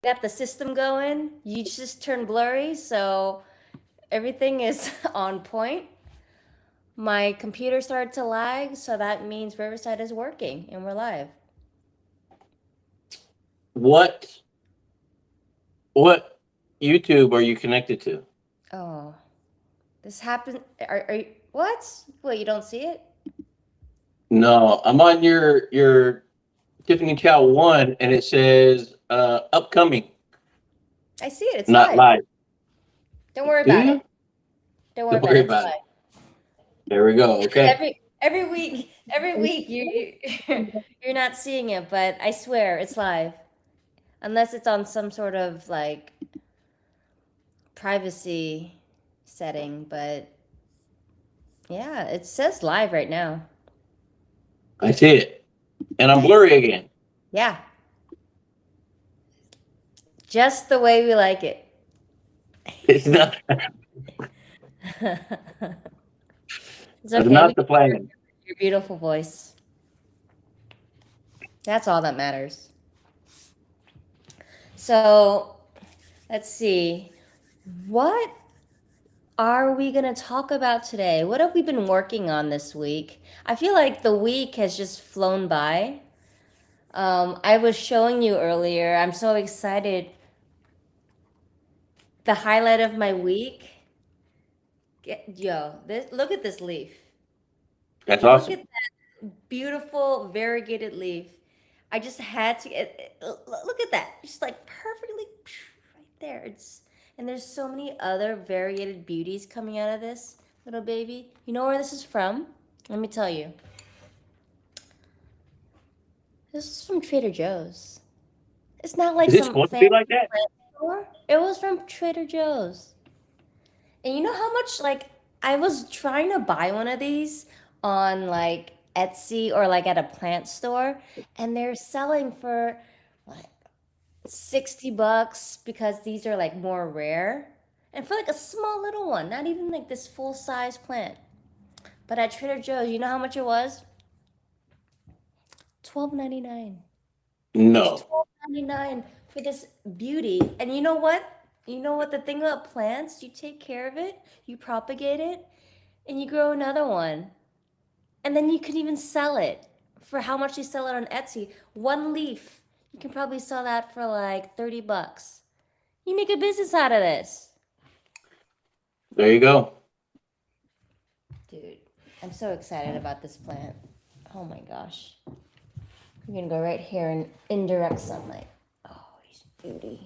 got the system going. You just turn blurry, so everything is on point. My computer started to lag, so that means Riverside is working and we're live. What what YouTube are you connected to? Oh, this happened. Are you, what? Wait, you don't see it? No, I'm on your Tiffany Chow one, and it says upcoming, I see it. It's not live. live. Don't worry Do about it. you? Don't worry Don't about worry it. It's about it. live. There we go. Okay. Every week you're not seeing it, but I swear it's live. Unless it's on some sort of like privacy setting, but yeah, it says live right now. I see it, and I'm blurry again. Yeah, just the way we like it. It's not. It's That's okay. We not the can hear plan. your beautiful voice. That's all that matters. So let's see. What are we going to talk about today? What have we been working on this week? I feel like the week has just flown by. I was showing you earlier. I'm so excited. The highlight of my week. Yo, look at this leaf. That's Look awesome. at that beautiful variegated leaf. I just had to look at that. Just like perfectly right there. It's and there's so many other variegated beauties coming out of this little baby. You know where this is from? Let me tell you. This is from Trader Joe's. It's not like Is it some supposed to be fancy like that? plant store. It was from Trader Joe's. And you know how much like I was trying to buy one of these on like Etsy or like at a plant store, and they're selling for like $60 because these are like more rare. And for like a small little one, not even like this full size plant. But at Trader Joe's, you know how much it was? 12.99. Just No. 12.99 for this beauty. And you know what? You know what the thing about plants? You take care of it, you propagate it, and you grow another one. And then you can even sell it for how much you sell it on Etsy. One leaf, you can probably sell that for like $30. You make a business out of this. There you go. Dude, I'm so excited about this plant. Oh my gosh. We're gonna go right here in indirect sunlight. Oh, he's beauty.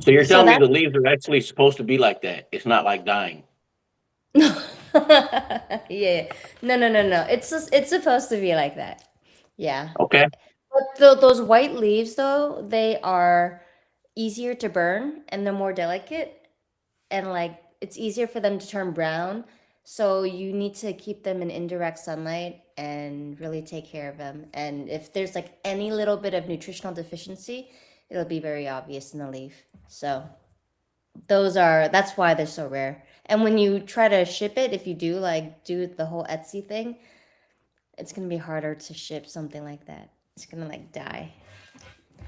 So you're So telling me that's the leaves are actually supposed to be like that? It's not like dying. yeah. No. It's supposed to be like that. Yeah. Okay. But those white leaves though, they are easier to burn and they're more delicate and like it's easier for them to turn brown. So you need to keep them in indirect sunlight and really take care of them. And if there's like any little bit of nutritional deficiency, it'll be very obvious in the leaf. So that's why they're so rare. And when you try to ship it, if you do like do the whole Etsy thing, it's gonna be harder to ship something like that. It's gonna like die.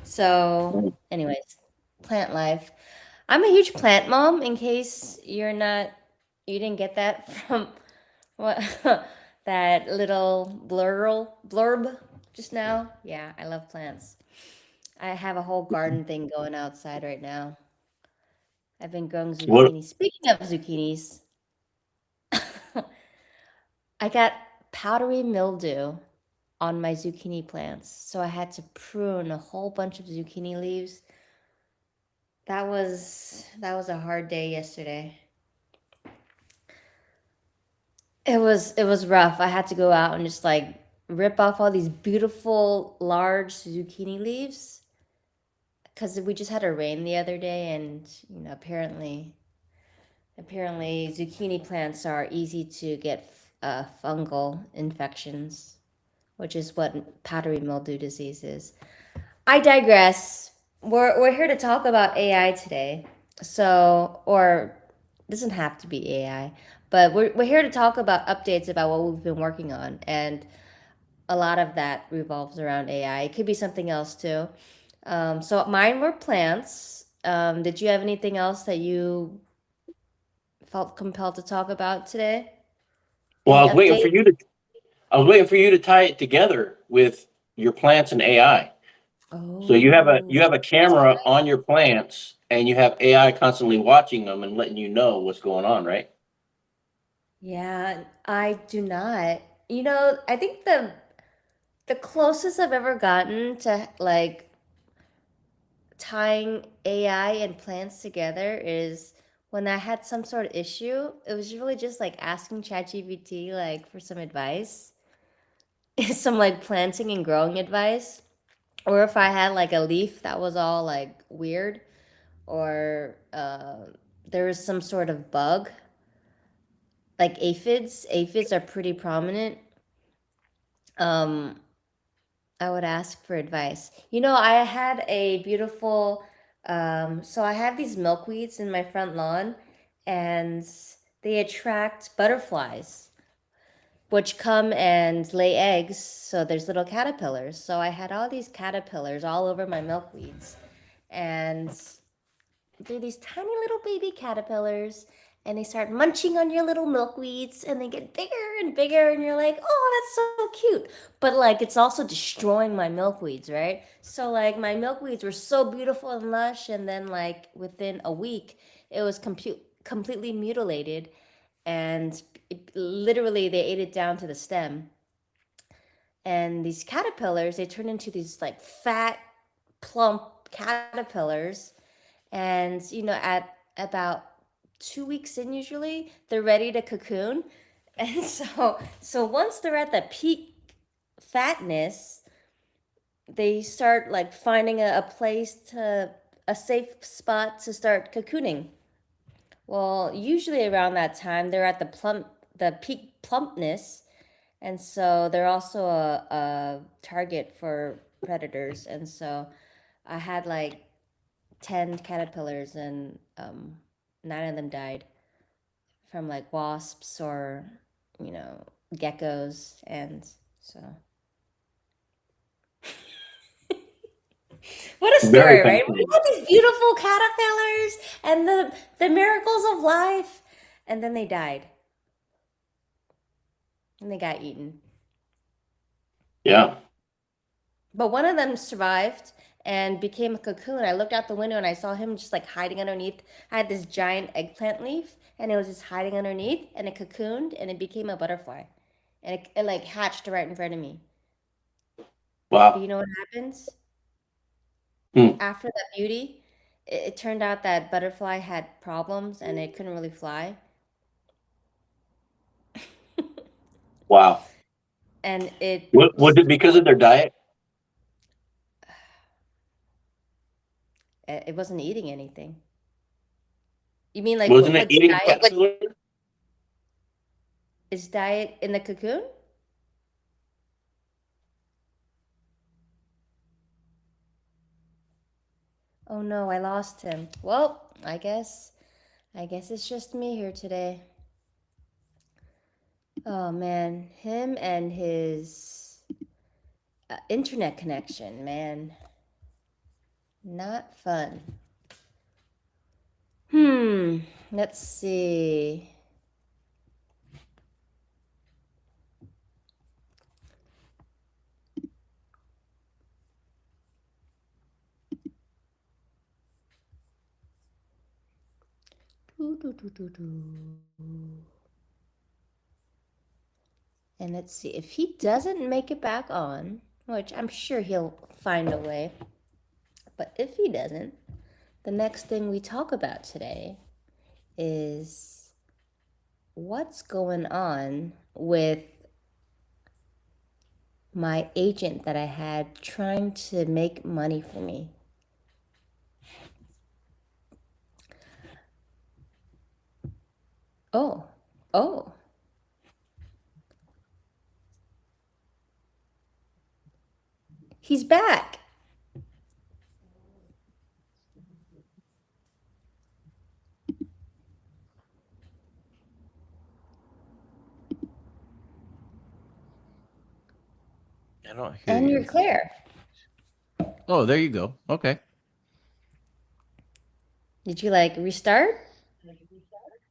So, anyways, plant life. I'm a huge plant mom. In case you didn't get that from what that little blurb just now. Yeah, I love plants. I have a whole garden thing going outside right now. I've been growing What? zucchini. Speaking of zucchinis, I got powdery mildew on my zucchini plants, so I had to prune a whole bunch of zucchini leaves. That was a hard day yesterday. It was rough. I had to go out and just like rip off all these beautiful large zucchini leaves because we just had a rain the other day, and apparently zucchini plants are easy to get fungal infections, which is what powdery mildew disease is. I digress. We're here to talk about AI today. So, or it doesn't have to be AI, but we're here to talk about updates about what we've been working on. And a lot of that revolves around AI. It could be something else too. So mine were plants. Did you have anything else that you felt compelled to talk about today? Well, Any update? I was waiting for you to tie it together with your plants and AI. So you have Oh, a camera on your plants and you have AI constantly watching them and letting you know what's going on, right? yeah, I do not. I think the closest I've ever gotten to like tying AI and plants together is when I had some sort of issue. It was really just like asking ChatGPT like for some advice, some like planting and growing advice, or if I had like a leaf that was all like weird, or there was some sort of bug, like aphids. Aphids are pretty prominent. Um, I would ask for advice. I had a beautiful, so I have these milkweeds in my front lawn, and they attract butterflies, which come and lay eggs. So there's little caterpillars. So I had all these caterpillars all over my milkweeds, and they're these tiny little baby caterpillars, and they start munching on your little milkweeds, and they get bigger and bigger, and you're like, oh, that's so cute. But like it's also destroying my milkweeds, right? So like my milkweeds were so beautiful and lush, and then like within a week it was completely mutilated, and literally they ate it down to the stem. And these caterpillars, they turn into these like fat, plump caterpillars, and at about 2 weeks in, usually they're ready to cocoon. And so once they're at the peak fatness, they start like finding a safe spot to start cocooning. Well, usually around that time they're at the peak plumpness, and so they're also a target for predators. And so I had like 10 caterpillars, and 9 of them died from like wasps or, you know, geckos. And so, what a Very story, right? We fascinating. had these beautiful caterpillars and the miracles of life, and then they died and they got eaten. Yeah. But one of them survived and became a cocoon. I looked out the window and I saw him just like hiding underneath. I had this giant eggplant leaf, and it was just hiding underneath, and it cocooned and it became a butterfly. And it like hatched right in front of me. But Wow. you know what happens? Hmm. After that beauty, it turned out that butterfly had problems and it couldn't really fly. Wow. And What was it because of their diet? it wasn't eating anything. You mean like Wasn't it what's eating diet? caterpillar? Is diet in the cocoon? Oh no, I lost him. Well, I guess it's just me here today. Oh man, him and his internet connection, man. Not fun. Hmm, let's see. Doo, doo, doo, doo, doo. And let's see if he doesn't make it back on, which I'm sure he'll find a way. But if he doesn't, the next thing we talk about today is what's going on with my agent that I had trying to make money for me. Oh, oh, he's back. I don't hear And you're you. clear. Oh, there you go. Okay. Did you like restart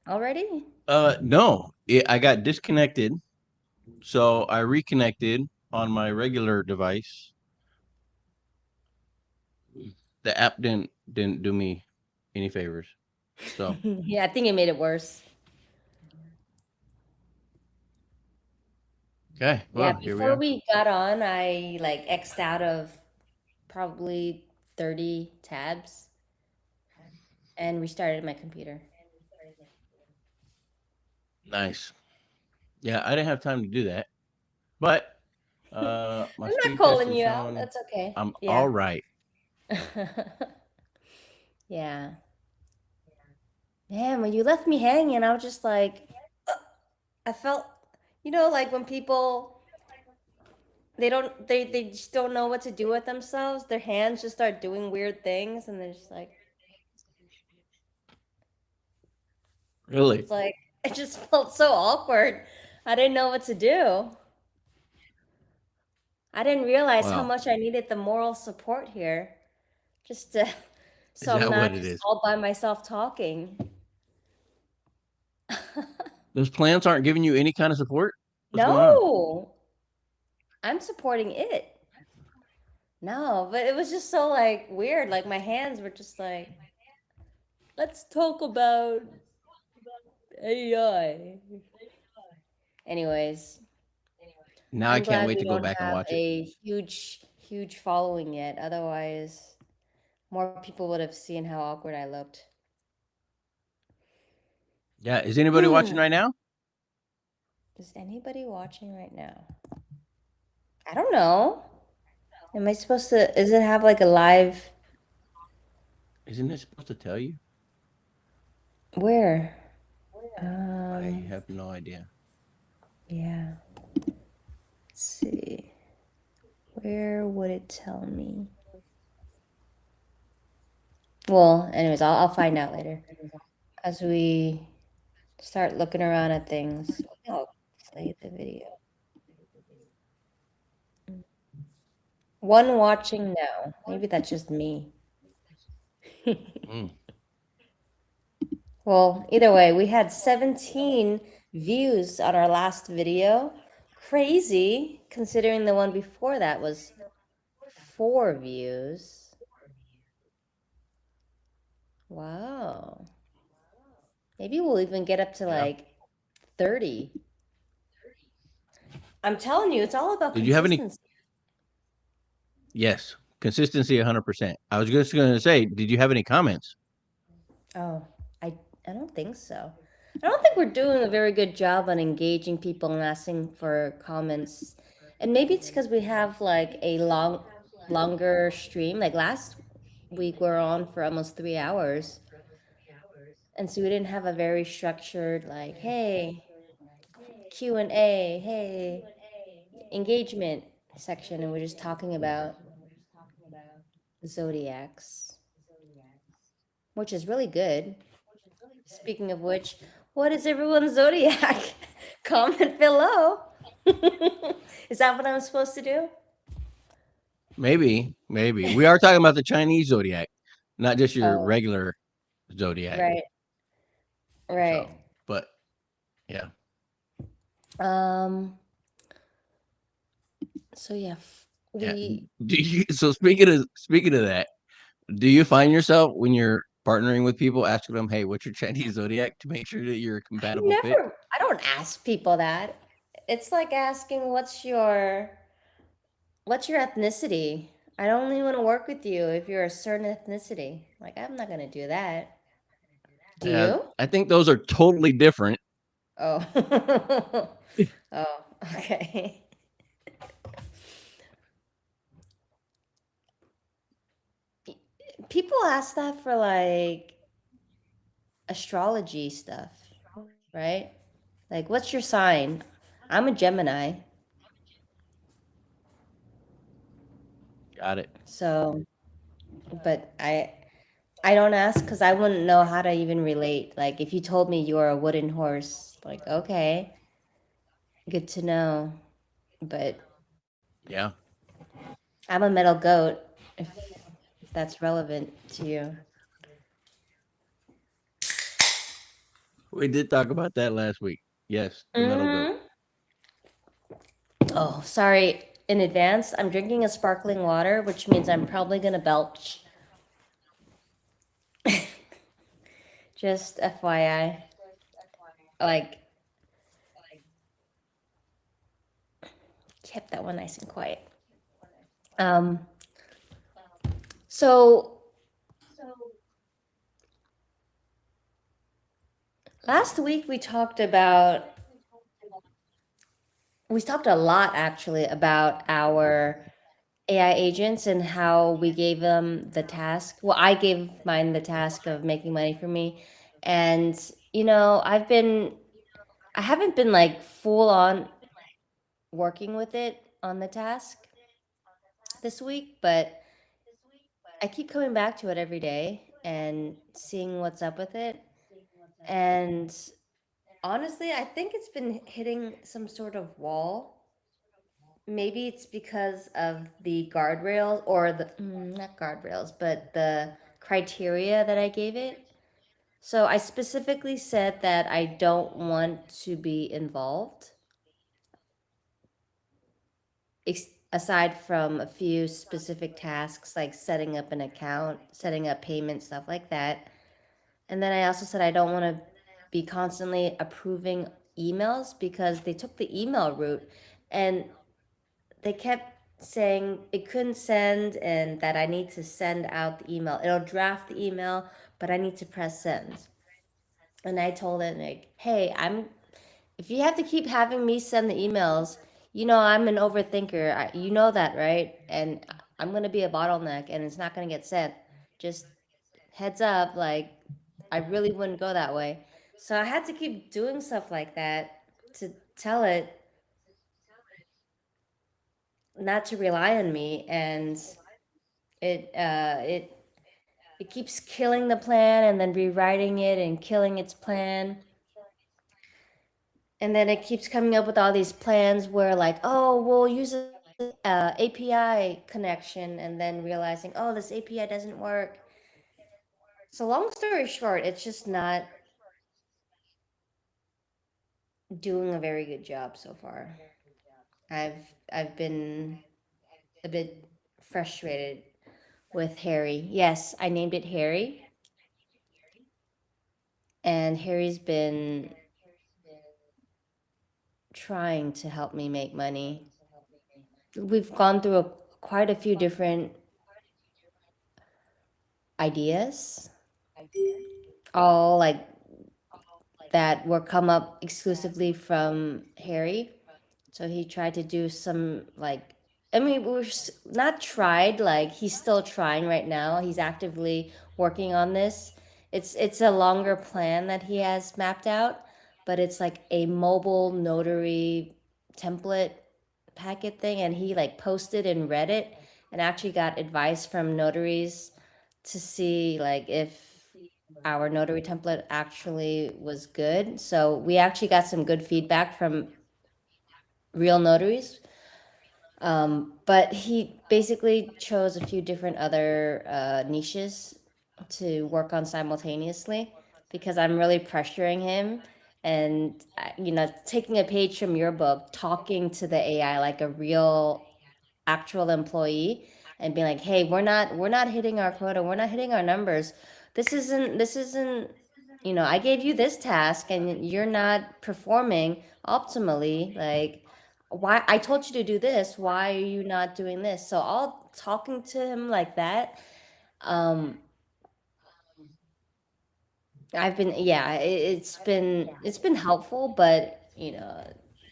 already? No, I got disconnected, so I reconnected on my regular device. The app didn't do me any favors. So Yeah, I think it made it worse. okay, Yeah, well here we before are. we got on, I like X'd out of probably 30 tabs and restarted my computer. Nice. Yeah, I didn't have time to do that, but my I'm not speed test calling is you out. showing That's okay. I'm Yeah. all right. Yeah. Man, when you left me hanging, I was just like, I felt, like when people they just don't know what to do with themselves. Their hands just start doing weird things, and they're just like, Really? it's like it just felt so awkward. I didn't know what to do. I didn't realize how Wow. much I needed the moral support here, just to, Is so I'm that what not it just is? all by myself talking. Those plants aren't giving you any kind of support? What's going on? No, I'm supporting it. No, but it was just so like weird. Like my hands were just like, let's talk about AI. Anyways, Now I I'm can't glad wait we to go don't back and have watch it. a huge following yet. Otherwise, more people would have seen how awkward I looked. Yeah, is anybody watching right Is now? anybody watching right now? I don't know. Am I supposed to? Is it have like a live? Isn't it supposed to tell you? Where? I have no idea. Yeah. Let's see. Where would it tell me? Well, anyways, I'll find out later as we start looking around at things. Oh, play the video. One watching now. Maybe that's just me. Mm. Well, either way, we had 17 views on our last video. Crazy, considering the one before that was 4 views. Wow. Maybe we'll even get up to Yeah. like 30. I'm telling you, it's all about Did you have any? consistency. Yes, consistency 100%. I was just going to say, did you have any comments? Oh, I I don't think so. I don't think we're doing a very good job on engaging people and asking for comments. And maybe it's because we have like a longer stream. Like last week we're on for almost 3 hours. And so we didn't have a very structured like, hey, Q&A, hey, engagement section, and we're just talking about zodiacs, which is really good. Speaking of which, what is everyone's zodiac? Comment below. Is that what I'm supposed to do? Maybe, maybe. We are talking about the Chinese zodiac, not just your Oh, regular zodiac. right, right. So, but yeah. Um. So yeah, Yeah. we Do you so speaking of that, do you find yourself when you're partnering with people asking them, "Hey, what's your Chinese zodiac?" to make sure that you're a I compatible fit? never. I don't ask people that. It's like asking what's your ethnicity. I don't even want to work with you if you're a certain ethnicity. Like I'm not gonna do that. Do you? I think those are totally different. Oh. Oh, okay. People ask that for like astrology stuff, right? Like, what's your sign? I'm a Gemini, Got it. so but I don't ask because I wouldn't know how to even relate. Like, if you told me you're a wooden horse, like, okay, good to know. But Yeah. I'm a metal goat. if that's relevant to you. We did talk about that last week. Yes, the metal goat. Hmm. Oh, sorry in advance. I'm drinking a sparkling water, which means I'm probably gonna belch. Just FYI. Like, kept that one nice and quiet. Um, so last week we talked a lot actually about our AI agents and how we gave them the task. Well, I gave mine the task of making money for me. And, I haven't been like full on working with it on the task this week, but I keep coming back to it every day and seeing what's up with it. And honestly, I think it's been hitting some sort of wall. Maybe it's because of the guardrails or not guardrails, but the criteria that I gave it. So I specifically said that I don't want to be involved, aside from a few specific tasks like setting up an account, setting up payments, stuff like that. And then I also said I don't want to be constantly approving emails because they took the email route and they kept saying it couldn't send and that I need to send out the email. It'll draft the email, but I need to press send. And I told it like, hey, if you have to keep having me send the emails, I'm an overthinker. You know that, right? And I'm gonna be a bottleneck, and it's not gonna get sent. Just heads up, like I really wouldn't go that way. So I had to keep doing stuff like that to tell it not to rely on me, and it keeps killing the plan and then rewriting it and killing its plan. And then it keeps coming up with all these plans where like, oh, we'll use this API connection, and then realizing, oh, this API doesn't work. So long story short, it's just not doing a very good job so far. I've been a bit frustrated with Harry. Yes, I named it Harry, and Harry's been trying to help me make money. We've gone through quite a few different ideas, all like that were come up exclusively from Harry. So he tried to do some like, I mean, not tried, like he's still trying right now. He's actively working on this. It's a longer plan that he has mapped out, but it's like a mobile notary template packet thing, and he like posted and read it and actually got advice from notaries to see like if our notary template actually was good. So we actually got some good feedback from real notaries. But he basically chose a few different other niches to work on simultaneously because I'm really pressuring him and, taking a page from your book, talking to the AI like a real actual employee and being like, "Hey, we're not hitting our quota. We're not hitting our numbers. This isn't I gave you this task and you're not performing optimally. Like, why I told you to do this, why are you not doing this?" So all talking to him like that, um I've been yeah, it's been helpful, but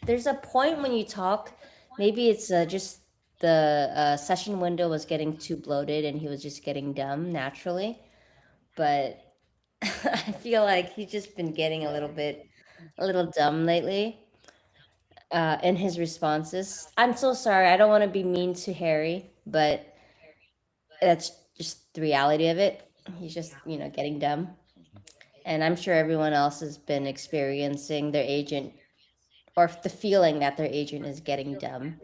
there's a point when you talk, maybe it's just the session window was getting too bloated and he was just getting dumb naturally, but I feel like he's just been getting a little dumb lately in his responses. I'm so sorry. I don't want to be mean to Harry, but that's just the reality of it. He's just, getting dumb. And I'm sure everyone else has been experiencing their agent or the feeling that their agent is getting dumb.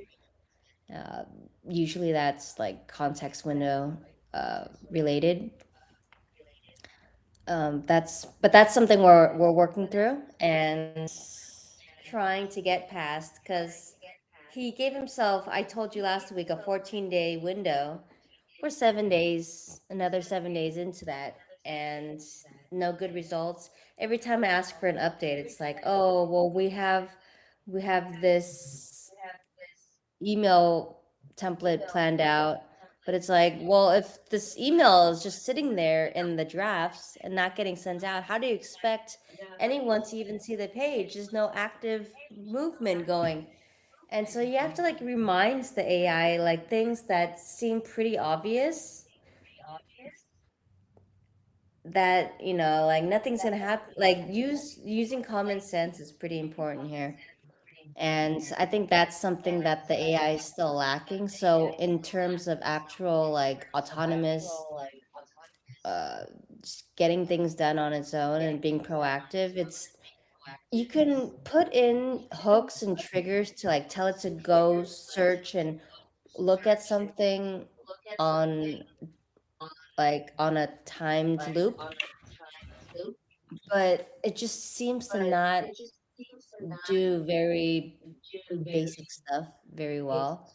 Usually that's like context window related. That's something we're working through and trying to get past because he gave himself, I told you last week, a 14-day window. We're 7 days, another 7 days into that, and no good results. Every time I ask for an update, it's like, oh, well, we have this email template planned out, but it's like, well, if this email is just sitting there in the drafts and not getting sent out, how do you expect anyone to even see the page? There's no active movement going. And so you have to like remind the AI like things that seem pretty obvious, that like nothing's gonna happen. Like using common sense is pretty important here. And I think that's something that the AI is still lacking. So in terms of actual like autonomous, uh, just getting things done on its own and being proactive, it's you can put in hooks and triggers to like tell it to go search and look at something on on a timed loop, but it just seems to not do very basic stuff very well.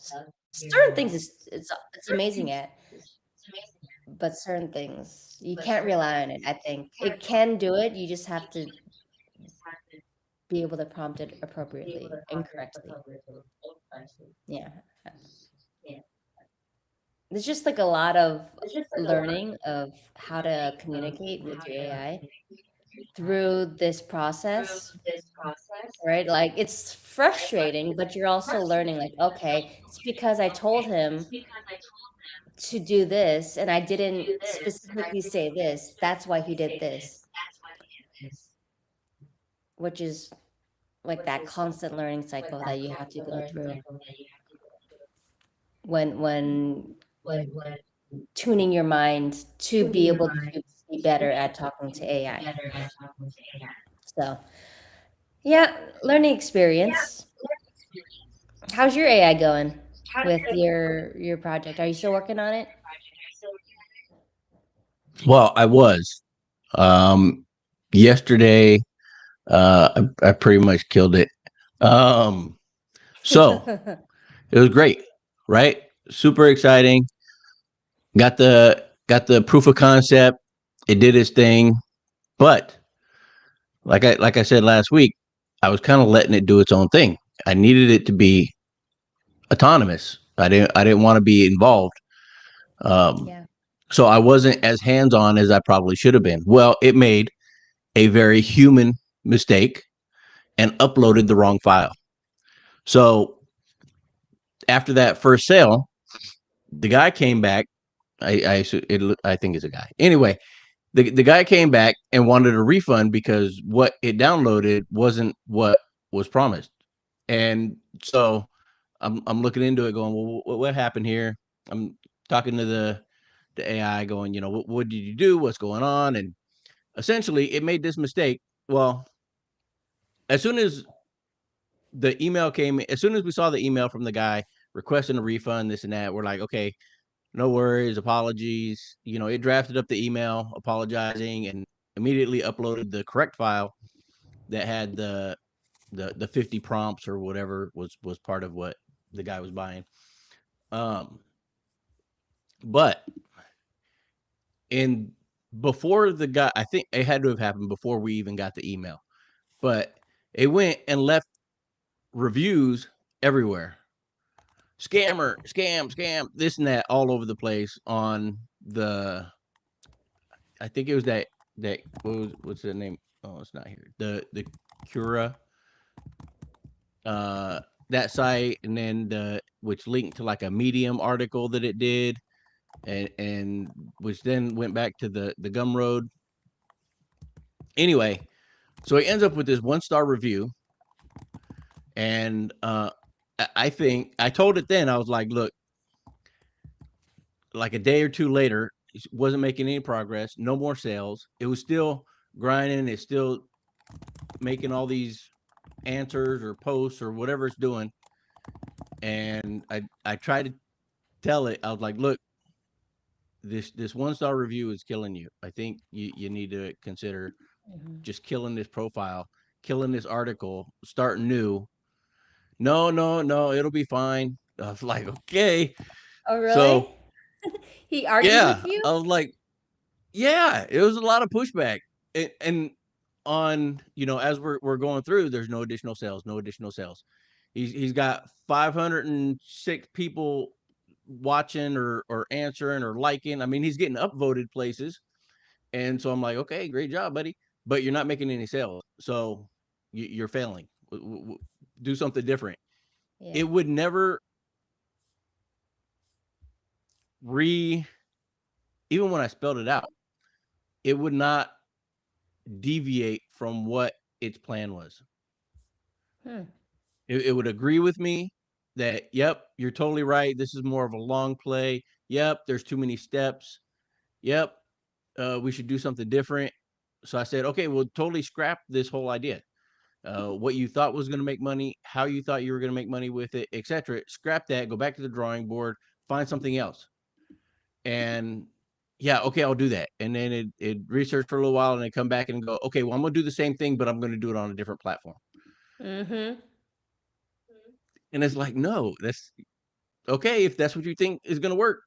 Certain things it's amazing at, but certain things you can't rely on it. I think it can do it. You just have to be able to prompt it appropriately and correctly. Yeah, there's just like a lot of learning of how to communicate with your AI through this process, right? Like it's frustrating, but you're also learning like, okay, it's because I told him to do this and I didn't specifically say this. That's why he did this, which is like that constant learning cycle that you have to go through when tuning your mind to be able to be better at talking to AI. So, yeah, learning experience. How's your AI going with your project? Are you still working on it? Well, I was. Um, Yesterday, I pretty much killed it. Um, so it was great, right? Super exciting. Got the proof of concept. It did its thing, but like I said last week, I was kind of letting it do its own thing. I needed it to be autonomous. I didn't want to be involved. Um, Yeah. so I wasn't as hands on as I probably should have been. Well, it made a very human mistake and uploaded the wrong file. So after that first sale, the guy came back. I think it's a guy. Anyway, the guy came back and wanted a refund because what it downloaded wasn't what was promised. And so I'm looking into it, going, well, what happened here? I'm talking to the AI, going, what did you do? What's going on? And essentially, it made this mistake. Well, as soon as the email came, as soon as we saw the email from the guy requesting a refund, this and that, we're like, okay, no worries, apologies. It drafted up the email apologizing and immediately uploaded the correct file that had the 50 prompts or whatever was part of what the guy was buying. Um, but in before the guy, I think it had to have happened before we even got the email. But it went and left reviews everywhere. Scammer, scam, this and that, all over the place on the. I think it was that what's the name? Oh, it's not here. The Cura, uh, that site, and then which linked to like a Medium article that it did, and which then went back to the Gumroad. Anyway, so he ends up with this 1-star review, and I think I told it then. I was like, look, like a day or two later, it wasn't making any progress, no more sales. It was still grinding. It's still making all these answers or posts or whatever it's doing. And I tried to tell it, I was like, look, this 1-star review is killing you. I think you need to consider Mhm. just killing this profile, killing this article, start new. No, no, no, it'll be fine. I was like, okay. Oh, really? So He argued with yeah, you? I was like, yeah, it was a lot of pushback. And on, as we're going through, there's no additional sales, no additional sales. He's got 506 people watching or answering or liking. I mean, he's getting upvoted places. And so I'm like, okay, great job, buddy. But you're not making any sales. So you're failing. Do something different. Yeah. It would never re, even when I spelled it out, it would not deviate from what its plan was. Hmm. It would agree with me that, yep, you're totally right. This is more of a long play. Yep, there's too many steps. Yep, we should do something different. So I said, okay, well, totally scrap this whole idea. What you thought was going to make money, how you thought you were going to make money with it, etc. Scrap that. Go back to the drawing board. Find something else. And yeah, okay, I'll do that. And then it research for a little while, and then come back and go, okay, well, I'm going to do the same thing, but I'm going to do it on a different platform. Mm-hmm. And it's like, no, that's okay if that's what you think is going to work.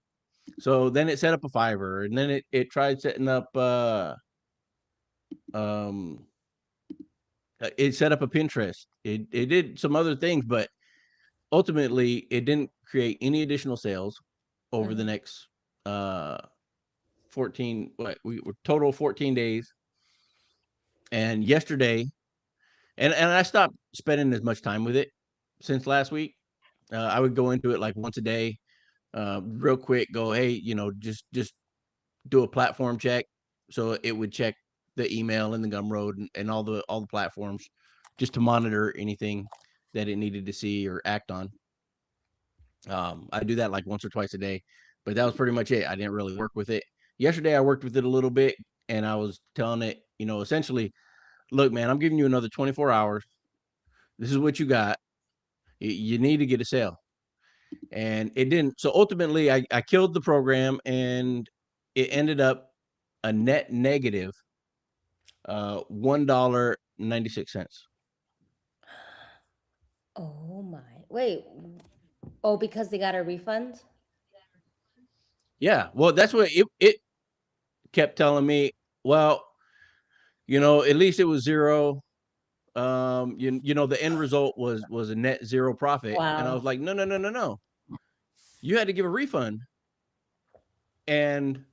So then it set up a Fiverr, and then it tried setting up um it set up a Pinterest. It did some other things, but ultimately it didn't create any additional sales over the Mm-hmm. next 14, what we were total 14 days. And yesterday, and I stopped spending as much time with it since last week. I would go into it like once a day, real quick, go, hey, just do a platform check. So it would check the email and the Gumroad and all the platforms, just to monitor anything that it needed to see or act on. I do that like once or twice a day, but that was pretty much it. I didn't really work with it. Yesterday I worked with it a little bit, and I was telling it, essentially, look, man, I'm giving you another 24 hours. This is what you got. You need to get a sale. And it didn't. So ultimately I killed the program, and it ended up a net negative $1.96. Oh my. Wait. Oh, because they got a refund? Yeah, well, that's what it kept telling me. Well, at least it was zero. The end result was a net zero profit, and I was Wow. like, no, no, no, no, no. You had to give a refund, and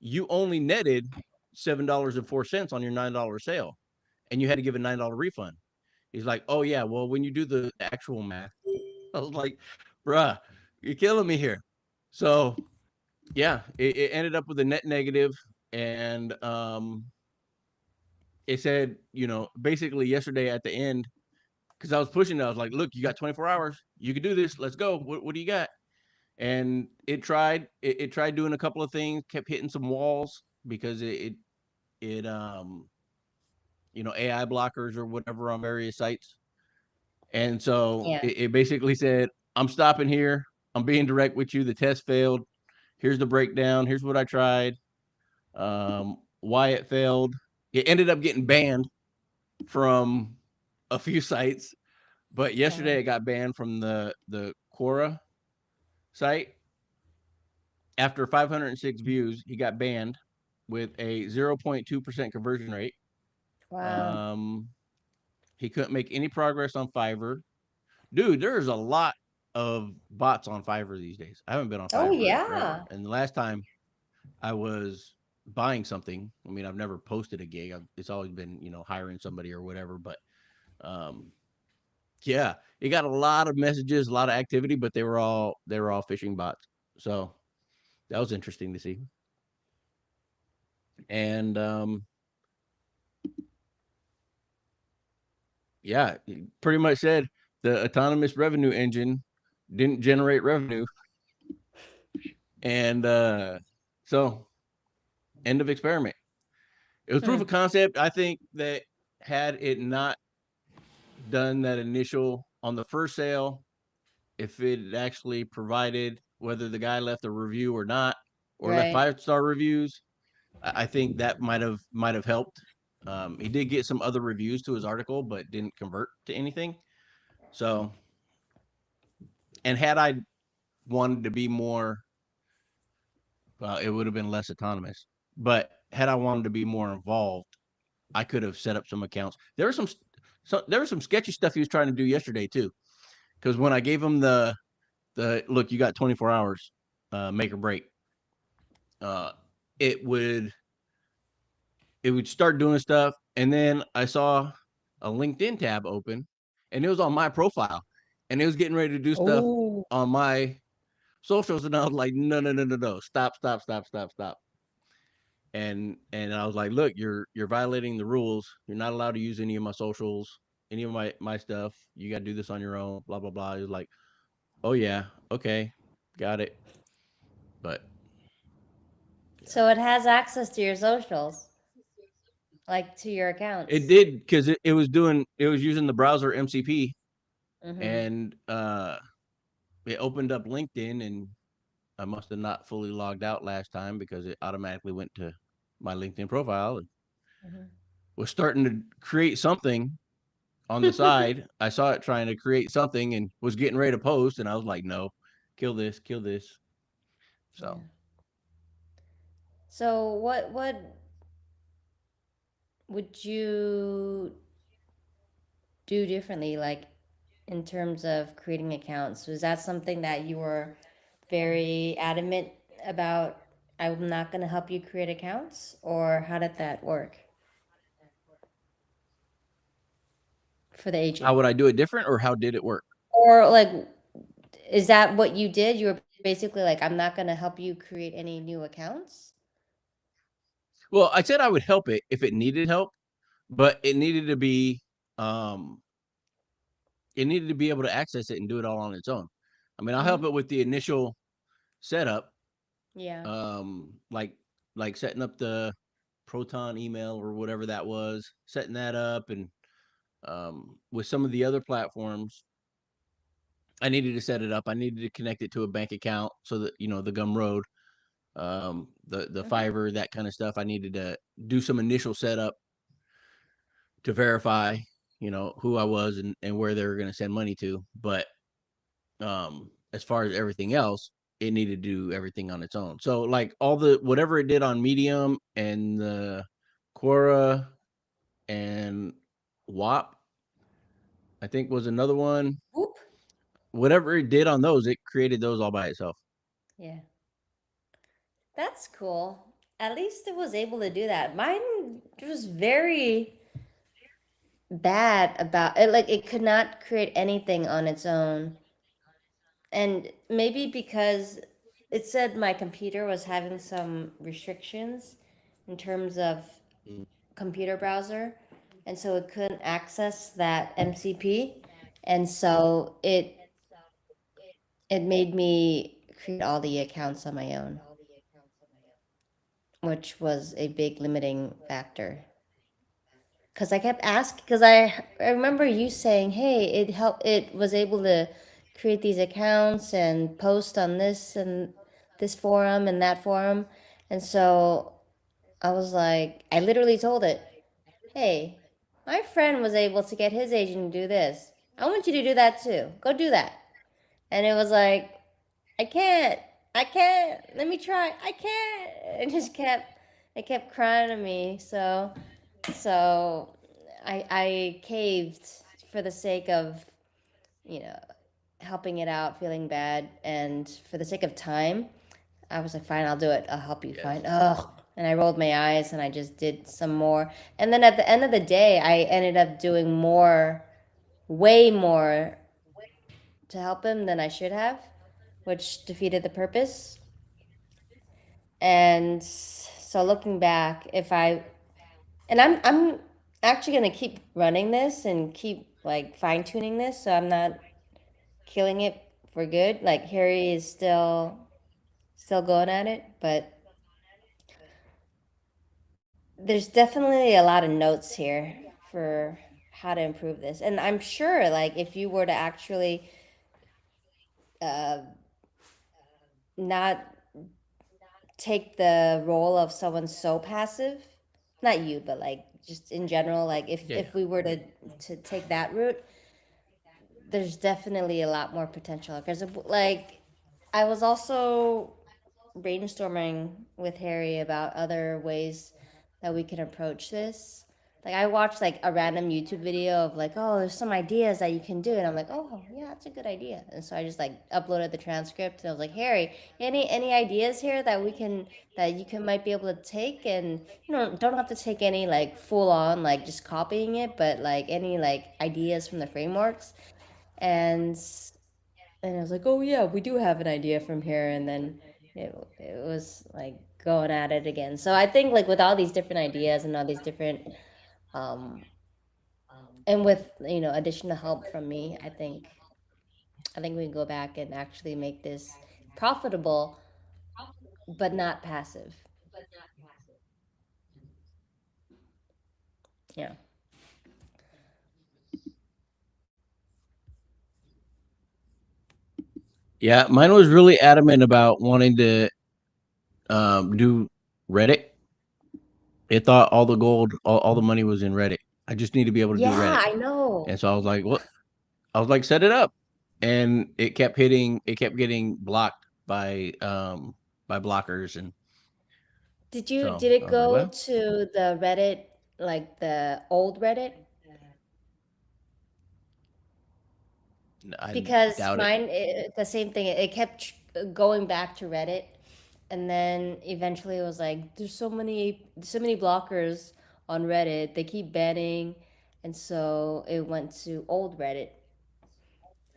you only netted $7.04 on your $9 sale, and you had to give a $9 refund. He's like, oh yeah, well, when you do the actual math, I was like, bruh, you're killing me here. So yeah, it ended up with a net negative, and it said, basically yesterday at the end, because I was pushing it, I was like, look, you got 24 hours, you can do this, let's go. What do you got? And it tried doing a couple of things, kept hitting some walls because it AI blockers or whatever on various sites. And so Yeah. it basically said, I'm stopping here. I'm being direct with you. The test failed. Here's the breakdown. Here's what I tried. Why it failed. It ended up getting banned from a few sites, but yesterday Wow. it got banned from the Quora site. After 506 views, he got banned with a 0.2% conversion rate. Wow. Um, he couldn't make any progress on Fiverr. Dude, there's a lot of bots on Fiverr these days. I haven't been on Oh, Fiverr in forever. yeah. And the last time I was buying something, I mean, I've never posted a gig. It's always been, hiring somebody or whatever. But um, yeah, it got a lot of messages, a lot of activity, but they were all phishing bots. So that was interesting to see. And yeah, he pretty much said the autonomous revenue engine didn't generate revenue. And so end of experiment. It was proof Hmm. of concept. I think that had it not done that initial on the first sale, if it actually provided whether the guy left a review or not, or left Right. 5-star reviews. I think that might have helped. He did get some other reviews to his article, but didn't convert to anything. So, and had I wanted to be more, well, it would have been less autonomous. But had I wanted to be more involved, I could have set up some accounts. There was some sketchy stuff he was trying to do yesterday too. Because when I gave him the look, you got 24 hours, make or break. Uh, it would start doing stuff, and then I saw a LinkedIn tab open, and it was on my profile, and it was getting ready to do stuff Oh. on my socials, and I was like, no, no, no, no, no, stop, stop, stop, stop, stop. And I was like, look, you're violating the rules. You're not allowed to use any of my socials, any of my stuff. You got to do this on your own. Blah blah blah. He was like, oh yeah, okay, got it. But yeah, So it has access to your socials, like to your it accounts. did because it was using the browser MCP, Mm-hmm. and it opened up LinkedIn, and I must have not fully logged out last time because it automatically went to my LinkedIn profile and was starting to create something on the Mm-hmm. side. I saw it trying to create something and was getting ready to post, and I was like, no, kill this, kill this. So Yeah. So what would you do differently, like in terms of creating accounts? Was that something that you were very adamant about? I'm not going to help you create accounts, or how did that work for the how agent? would I do it different, or how did it work? Or like, is that what you did? You were basically like, I'm not going to help you create any new accounts? Well, I said I would help it if it needed help, but um, it needed to be able to access it and do it all on its own. I mean, I'll help Mm-hmm. it with the initial setup, Yeah. like setting up the Proton email or whatever that was, setting that up, and with some of the other platforms, I needed to set it up. I needed to connect it to a bank account so that the Gumroad, the Okay. Fiverr, that kind of stuff. I needed to do some initial setup to verify, who I was and where they were going to send money to. But as far as everything else, it needed to do everything on its own. So like all the whatever it did on Medium and the Quora and WAP, I think was another one. Whoop. Whatever it did on those, it created those all by itself. Yeah. That's cool. At least it was able to do that. Mine was very bad about it. Like, it could not create anything on its own. And maybe because it said my computer was having some restrictions in terms of Mm. computer browser. And so it couldn't access that MCP. And so it made me create all the accounts on my own, which was a big limiting factor. Because I kept asking, because I remember you saying, hey, it was able to create these accounts and post on this and this forum and that forum. And so I was like, I literally told it, hey, my friend was able to get his agent to do this. I want you to do that too. Go do that. And it was like, I can't. I can't. Let me try. I can't. It kept crying to me. So I caved for the sake of, you know, helping it out, feeling bad, and for the sake of time, I was like, fine, I'll do it. I'll help you. Yes. Fine. Ugh. And I rolled my eyes and I just did some more. And then at the end of the day, I ended up doing more, way more to help him than I should have, which defeated the purpose. And so looking back, if I and I'm actually gonna keep running this and keep like fine tuning this, so I'm not killing it for good. Like Harry is still going at it, but there's definitely a lot of notes here for how to improve this. And I'm sure, like, if you were to actually uh, not take the role of someone so passive. Not you, but like just in general, like Yeah. if we were to take that route, there's definitely a lot more potential. Because like I was also brainstorming with Harry about other ways that we can approach this. Like I watched like a random YouTube video of like, oh, there's some ideas that you can do, and I'm like, oh yeah, that's a good idea. And so I just like uploaded the transcript, and I was like, Harry, any ideas here that we can that you can might be able to take, and don't have to take any like full on like just copying it, but like any like ideas from the frameworks. And I was like, oh yeah, we do have an idea from here, and then it was like going at it again. So I think like with all these different ideas and all these different um and with additional help from me, I think we can go back and actually make this profitable but not passive. Yeah. Yeah, mine was really adamant about wanting to do Reddit. It thought all the gold, all the money was in Reddit. I just need to be able to do Yeah, Reddit. I know. And so I was like, "What?" I was like, "Set it up." And it kept getting blocked by blockers, and Did so it I was like, go "Well, to the Reddit, like the old Reddit? I Because doubt it." mine, the same thing. It kept going back to Reddit, and then eventually it was like, there's so many blockers on Reddit. They keep banning, and so it went to old Reddit,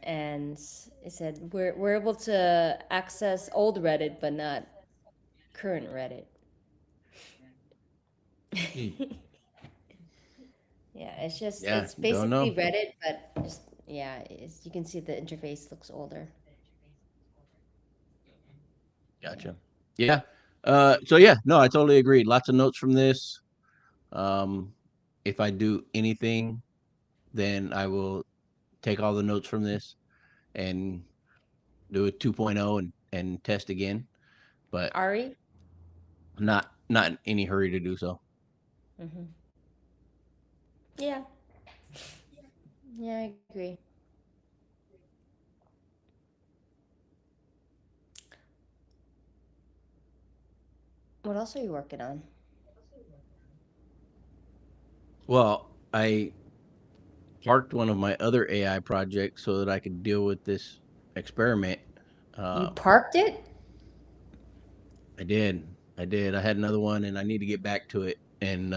and it said we're able to access old Reddit, but not current Reddit. Hmm. Yeah, it's just Yeah, it's don't know. basically Reddit, but just yeah, you can see the interface looks older. Gotcha. Yeah. So yeah, no, I totally agree. Lots of notes from this. Um, if I do anything, then I will take all the notes from this and do a 2.0 and test again, but Ari. not in any hurry to do so. Hmm. Yeah, yeah, I agree. What else are you working on? Well, I parked one of my other AI projects so that I could deal with this experiment. You Um, parked it? I did. I did. I had another one and I need to get back to it. And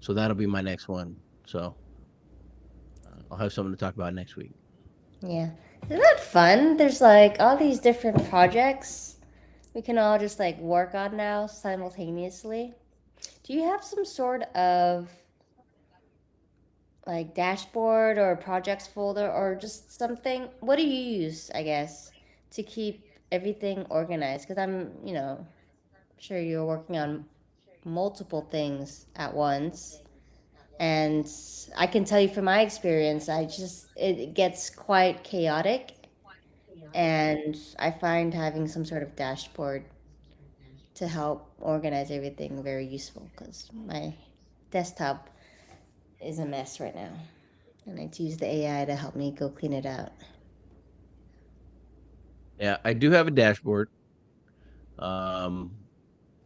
so that'll be my next one. So I'll have something to talk about next week. Yeah. Isn't that fun? There's like all these different projects we can all just like work on now simultaneously. Do you have some sort of like dashboard or projects folder or just something? What do you use, I guess, to keep everything organized? Because I'm sure you're working on multiple things at once. And I can tell you from my experience, it gets quite chaotic. And I find having some sort of dashboard to help organize everything very useful because my desktop is a mess right now. And I need to use the AI to help me go clean it out. Yeah, I do have a dashboard. Um,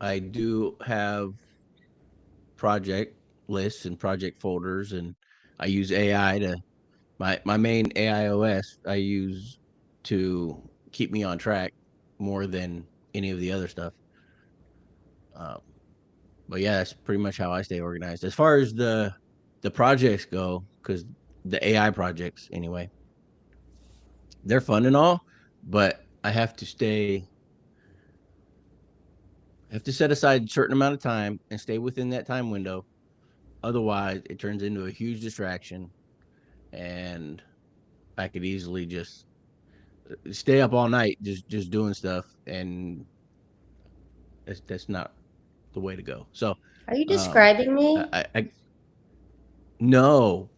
I do have project lists and project folders, and I use AI to my main AIOS I use to keep me on track more than any of the other stuff. Um, but yeah, that's pretty much how I stay organized. As far as the projects go, because the AI projects anyway, they're fun and all, but I have to set aside a certain amount of time and stay within that time window. Otherwise, it turns into a huge distraction, and I could easily just stay up all night just doing stuff, and that's not the way to go. So, Are you um, describing me? I no,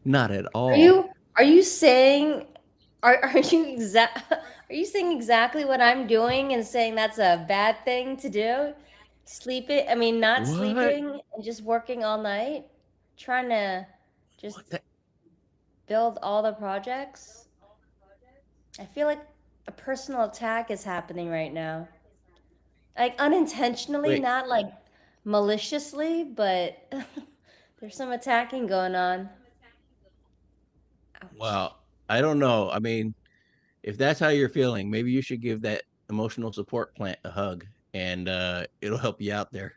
not at Are all. you are you saying Are are you saying exactly what I'm doing and saying that's a bad thing to do? Sleeping, I mean, not What? sleeping and just working all night, trying to What just the? build all the projects. I feel like a personal attack is happening right now. Like unintentionally, Wait. not like maliciously, but there's some attacking going on. Ouch. Well, I don't know. I mean, if that's how you're feeling, maybe you should give that emotional support plant a hug, and it'll help you out there.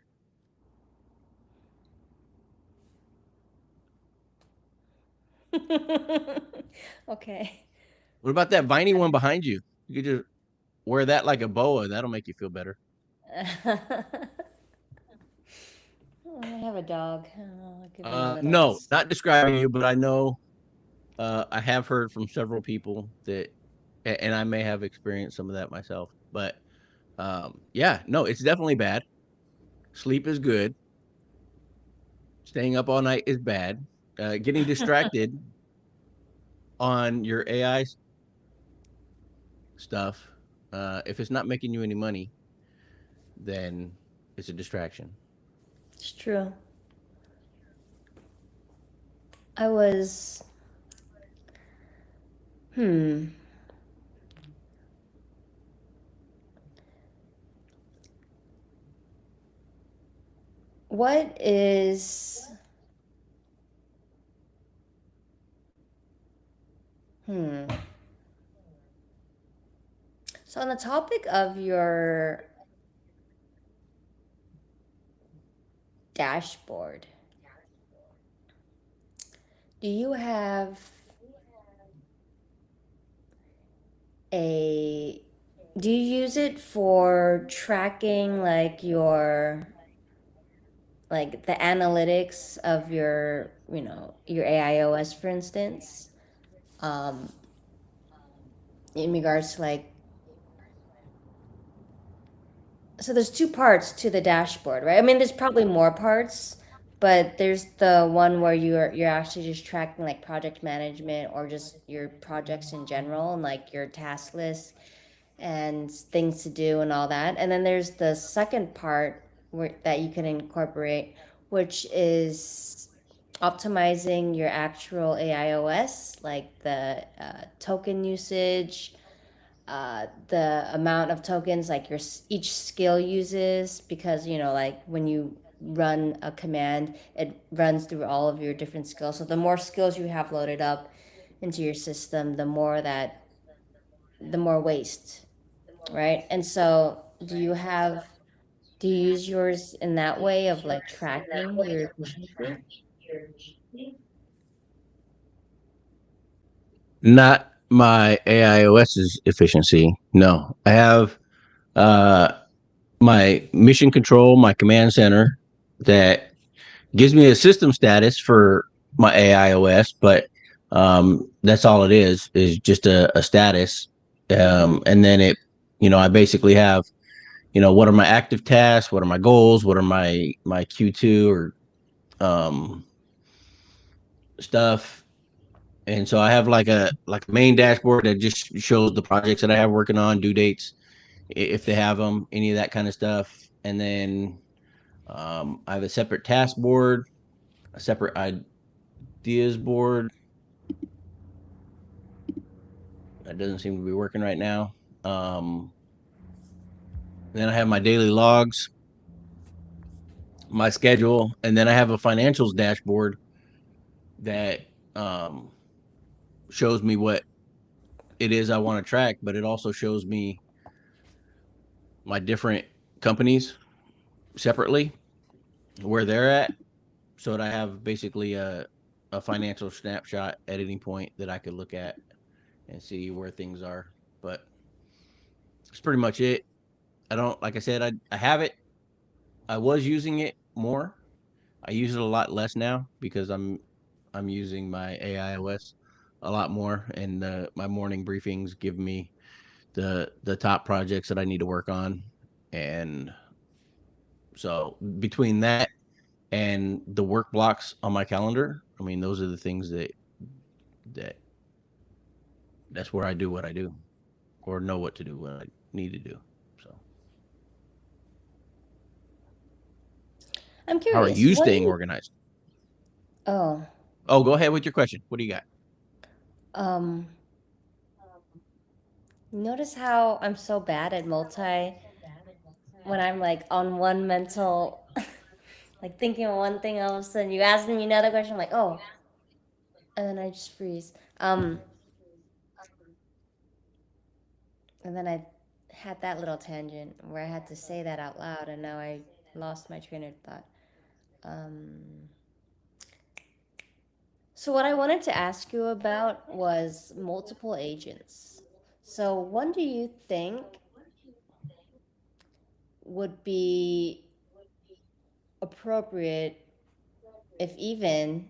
Okay. What about that viney one behind you? You could just wear that like a boa. That'll make you feel better. Oh, I have a dog. I'll give him a little No, rest. not describing you, but I know I have heard from several people that, and I may have experienced some of that myself. But yeah, no, it's definitely bad. Sleep is good. Staying up all night is bad. Getting distracted on your AI stuff, if it's not making you any money, then it's a distraction. It's true. I was, hmm, what is, hmm. So on the topic of your dashboard, do you have a, do you use it for tracking like your, like the analytics of your, your AIOS, for instance, um, in regards to like, so there's two parts to the dashboard, right? I mean, there's probably more parts, but there's the one where you're actually just tracking like project management or just your projects in general and like your task list and things to do and all that. And then there's the second part that you can incorporate, which is optimizing your actual AIOS, like the token usage, the amount of tokens like each skill uses, because like when you run a command, it runs through all of your different skills. So the more skills you have loaded up into your system, the more waste, right? And so do you use yours in that way of like tracking your efficiency? Not my AIOS's efficiency. No, I have uh, my mission control, my command center that gives me a system status for my AIOS, but that's all it is just a status. And then I basically have, what are my active tasks? What are my goals? What are my Q2 or um, stuff? And so I have like a main dashboard that just shows the projects that I have working on, due dates, if they have them, any of that kind of stuff. And then I have a separate task board, a separate ideas board that doesn't seem to be working right now. Then I have my daily logs, my schedule, and then I have a financials dashboard that um, shows me what it is I want to track, but it also shows me my different companies separately, where they're at, so that I have basically a financial snapshot editing point that I could look at and see where things are. But that's pretty much it. I don't, like I said, I have it. I was using it more. I use it a lot less now because I'm using my AIOS a lot more, and my morning briefings give me the top projects that I need to work on, and so between that and the work blocks on my calendar, I mean, those are the things that That's where I do what I do, or know what to do, what I need to do. So, I'm how are curious. you What do staying you? organized? Oh, Oh, go ahead with your question. What do you got? um, notice how I'm so bad at multi when I'm like on one mental, like thinking of one thing, all of a sudden you ask me another question, I'm like, oh, and then I just freeze. And then I had that little tangent where I had to say that out loud, and now I lost my train of thought. Um, so what I wanted to ask you about was multiple agents. So when do you think would be appropriate, if even,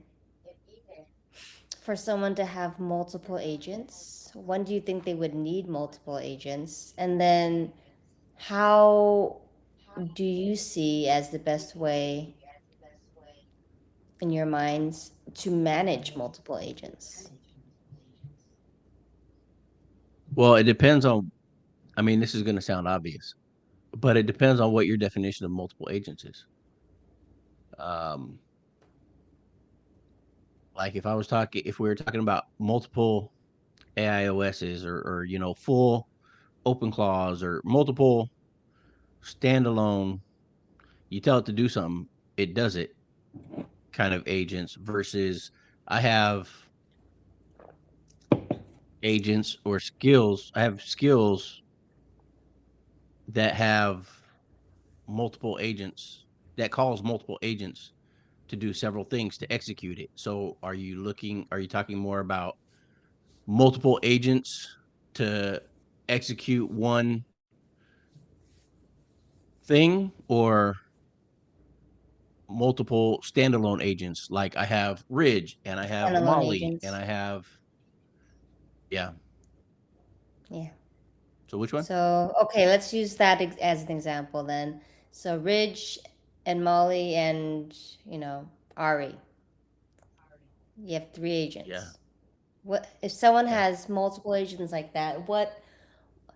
for someone to have multiple agents? When do you think they would need multiple agents? And then how do you see as the best way in your minds to manage multiple agents? Well, it depends on. I mean, this is going to sound obvious, but it depends on what your definition of multiple agents is. Um, like if we were talking about multiple AIOSs or full open clause or multiple standalone, you tell it to do something, it does it kind of agents versus I have agents or skills. I have skills that have multiple agents that calls multiple agents to do several things to execute it. So are you talking more about multiple agents to execute one thing or multiple standalone agents? Like I have Ridge and I have Standalone Molly and agents. I have, yeah. Yeah. So which one? So, okay, let's use that as an example then. So, Ridge and Molly and, Ari, you have three Yeah. agents. What if someone Yeah. has multiple agents like that?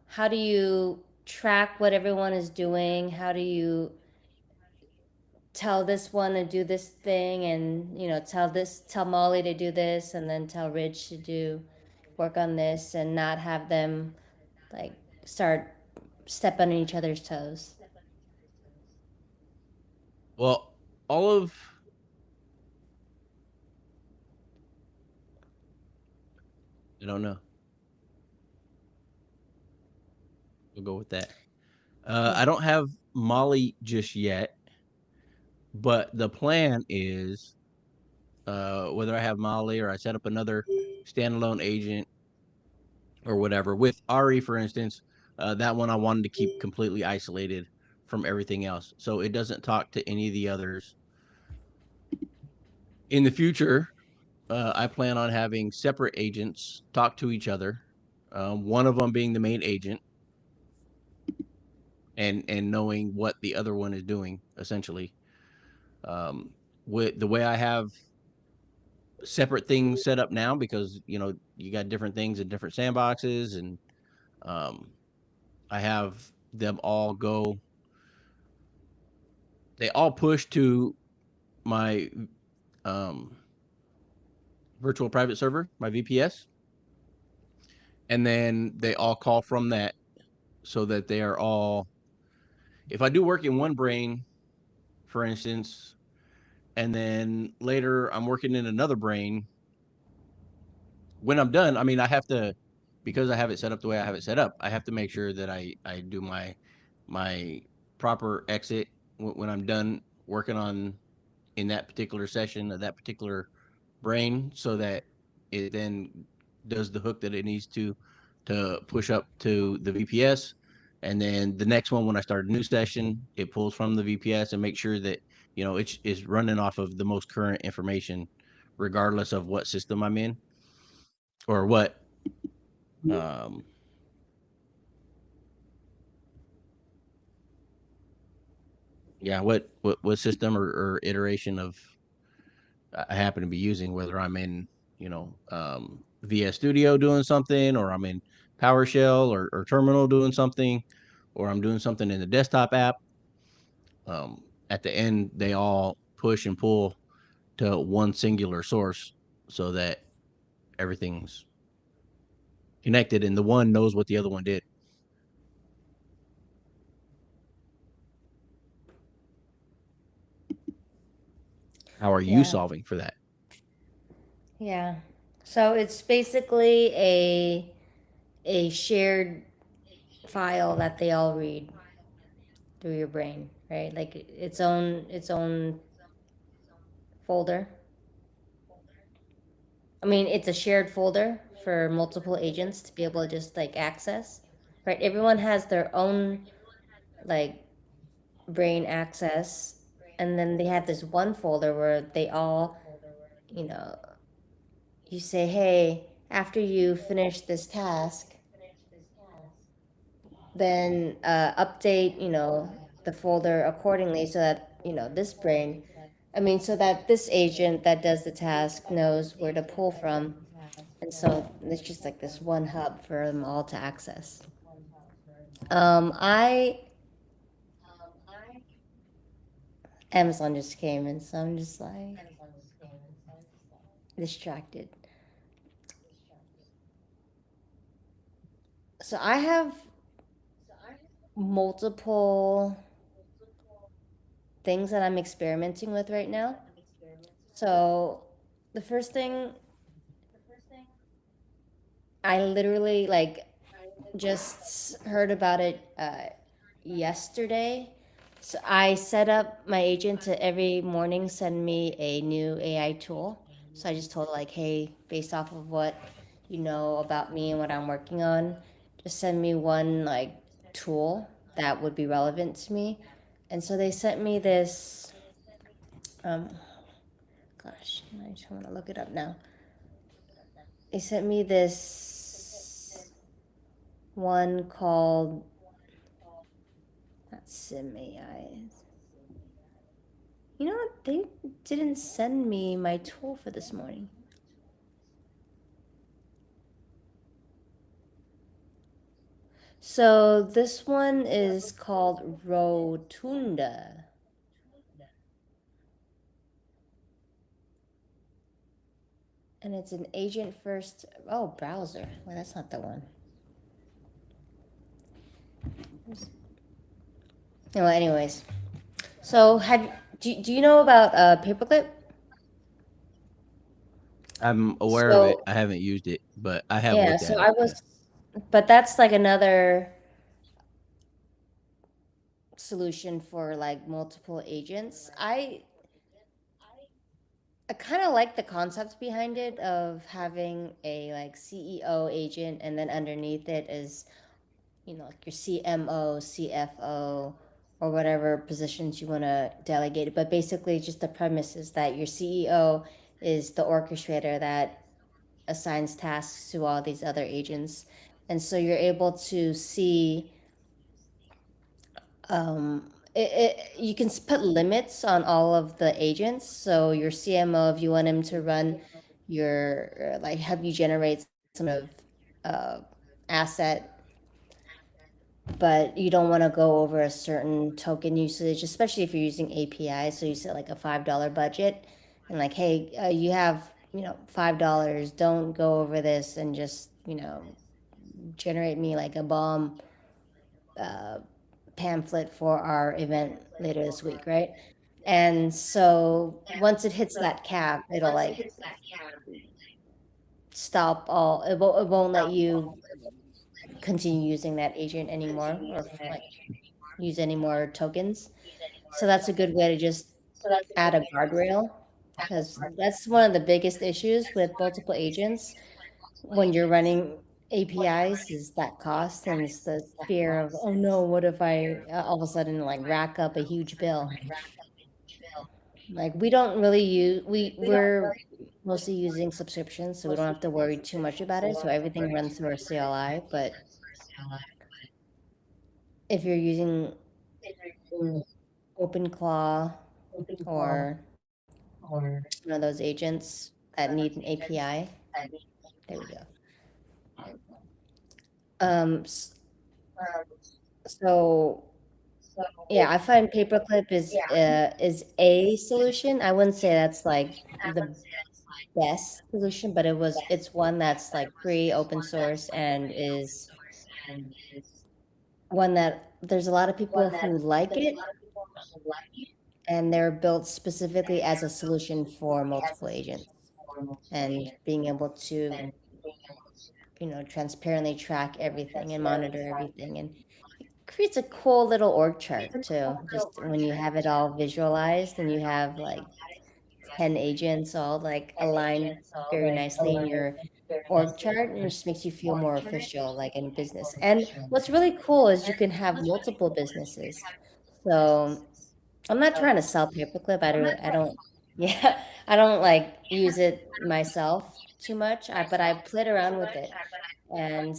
How do you track what everyone is doing? How do you tell this one to do this thing and, tell Molly to do this and then tell Ridge to do work on this and not have them like start step on each other's toes? Well, all of I don't know. We'll go with that. Yeah. I don't have Molly just yet, but the plan is whether I have Molly or I set up another standalone agent or whatever. With Ari, for instance, that one I wanted to keep completely isolated from everything else, so it doesn't talk to any of the others. In the future, I plan on having separate agents talk to each other. One of them being the main agent, and knowing what the other one is doing, essentially. Um, with the way I have separate things set up now, because you got different things in different sandboxes, and um, I have them all go. They all push to my um, virtual private server, my VPS, and then they all call from that, so that they are all. If I do work in one brain, for instance, and then later I'm working in another brain, when I'm done, I mean, I have to, because I have it set up the way I have it set up, I have to make sure that I do my proper exit when I'm done working on in that particular session of that particular brain, so that it then does the hook that it needs to push up to the VPS. And then the next one, when I start a new session, it pulls from the VPS and make sure that it's running off of the most current information, regardless of what system I'm in or what um yeah, what system or iteration of I happen to be using, whether I'm in VS Studio doing something, or I'm in PowerShell or Terminal doing something, or I'm doing something in the desktop app. At the end, they all push and pull to one singular source so that everything's connected and the one knows what the other one did. How are you Yeah. solving for that? Yeah. So it's basically a shared file that they all read through your brain, right? Like its own folder. I mean, it's a shared folder for multiple agents to be able to just like access, right? Everyone has their own like brain access, and then they have this one folder where they all, you know, you say, hey, after you finish this task, then update, the folder accordingly so that, this brain, I mean, so that this agent that does the task knows where to pull from. And so it's just like this one hub for them all to access. I Amazon just came and so I'm just like distracted. So I have multiple things that I'm experimenting with right now. So the first thing, I literally like just heard about it yesterday. So I set up my agent to every morning send me a new AI tool. So I just told her like, hey, based off of what you know about me and what I'm working on, just send me one like tool that would be relevant to me. And so they sent me this. Um, gosh, I just want to look it up now. They sent me this one called, not Sim AI. You know what? They didn't send me my tool for this morning. So this one is called Rotunda. And it's an agent first. Oh, browser. Well, that's not the one. Well, anyways. So do you know about Paperclip? I'm aware of it. So I haven't used it, but I have yeah, looked so at it. I Yeah. was, but that's like another solution for like multiple agents. I kind of like the concept behind it of having a like CEO agent and then underneath it is, like your CMO, CFO, or whatever positions you want to delegate. But basically, just the premise is that your CEO is the orchestrator that assigns tasks to all these other agents. And so you're able to see, you can put limits on all of the agents. So your CMO, if you want him to run like help you generate some of uh, asset, but you don't want to go over a certain token usage, especially if you're using API. So you set like a $5 budget, and like, hey, you have $5. Don't go over this, and just generate me like a bomb uh, pamphlet for our event later this week, right? And so once it hits that cap, it'll like stop all. It won't let you continue using that agent anymore, or like use any more tokens. So that's a good way to just add a guardrail, because that's one of the biggest issues with multiple agents when you're running APIs is that cost, and it's the fear of, oh no, what if I all of a sudden like rack up a huge bill? Like we don't really use we're mostly using subscriptions, so we don't have to worry too much about it. So everything runs through our CLI. But if you're using OpenClaw or one of those agents that need an API, There we go. Um, s- so yeah, I find paperclip is a solution. I wouldn't say that's like the best solution, but it's one that's like free, open source, and is one that there's a lot of people who like it, and they're built specifically as a solution for multiple agents and being able to, transparently track everything and monitor everything, and creates a cool little org chart too. Just when you have it all visualized and you have like 10 agents all like aligned very nicely in your org chart, and it just makes you feel more official like in business. And what's really cool is you can have multiple businesses. So I'm not trying to sell paperclip. I don't yeah, I don't like use it myself too much. But I played around with it. And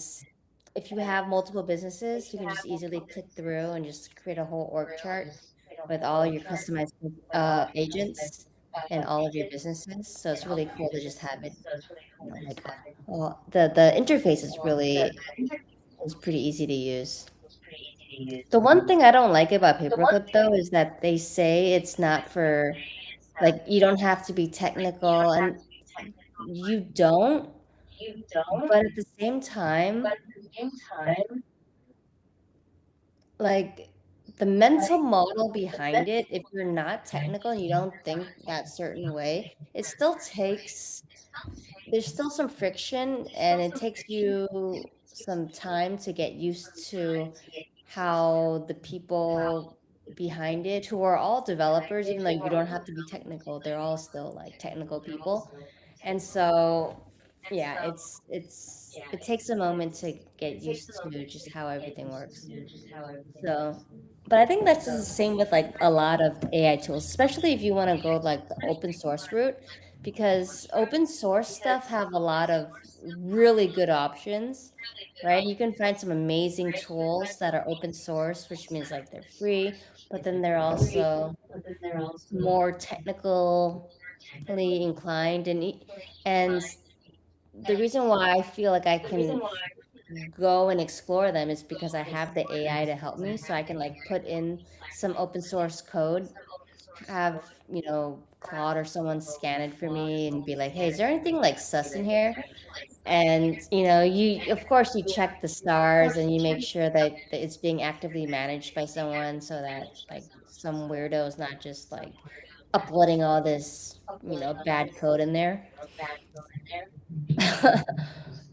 if you have multiple businesses, you can just easily click through and just create a whole org chart with all your customized agents and all of your businesses. So it's really cool to just have it, like well, the interface is pretty easy to use. The one thing I don't like about paperclip though is that they say it's not for like you don't have to be technical, and you don't, but at the same time, like the mental model behind it, if you're not technical and you don't think that certain way, it still takes there's still some friction, and it takes you some time to get used to how the people behind it, who are all developers, even though you don't have to be technical, they're all still like technical people. And so, yeah, it takes a moment to get used to just how everything works. So, but I think that's just the same with like a lot of AI tools, especially if you want to go like the open source route, because open source stuff have a lot of really good options, right? You can find some amazing tools that are open source, which means like they're free, but then they're also more technically inclined, and the reason why I feel like I can go and explore them is because I have the AI to help me. So I can like put in some open source code, have, Claude or someone scan it for me and be like, hey, is there anything like sus in here? And, you, of course, you check the stars and you make sure that it's being actively managed by someone so that like some weirdo is not just like uploading all this, bad code in there.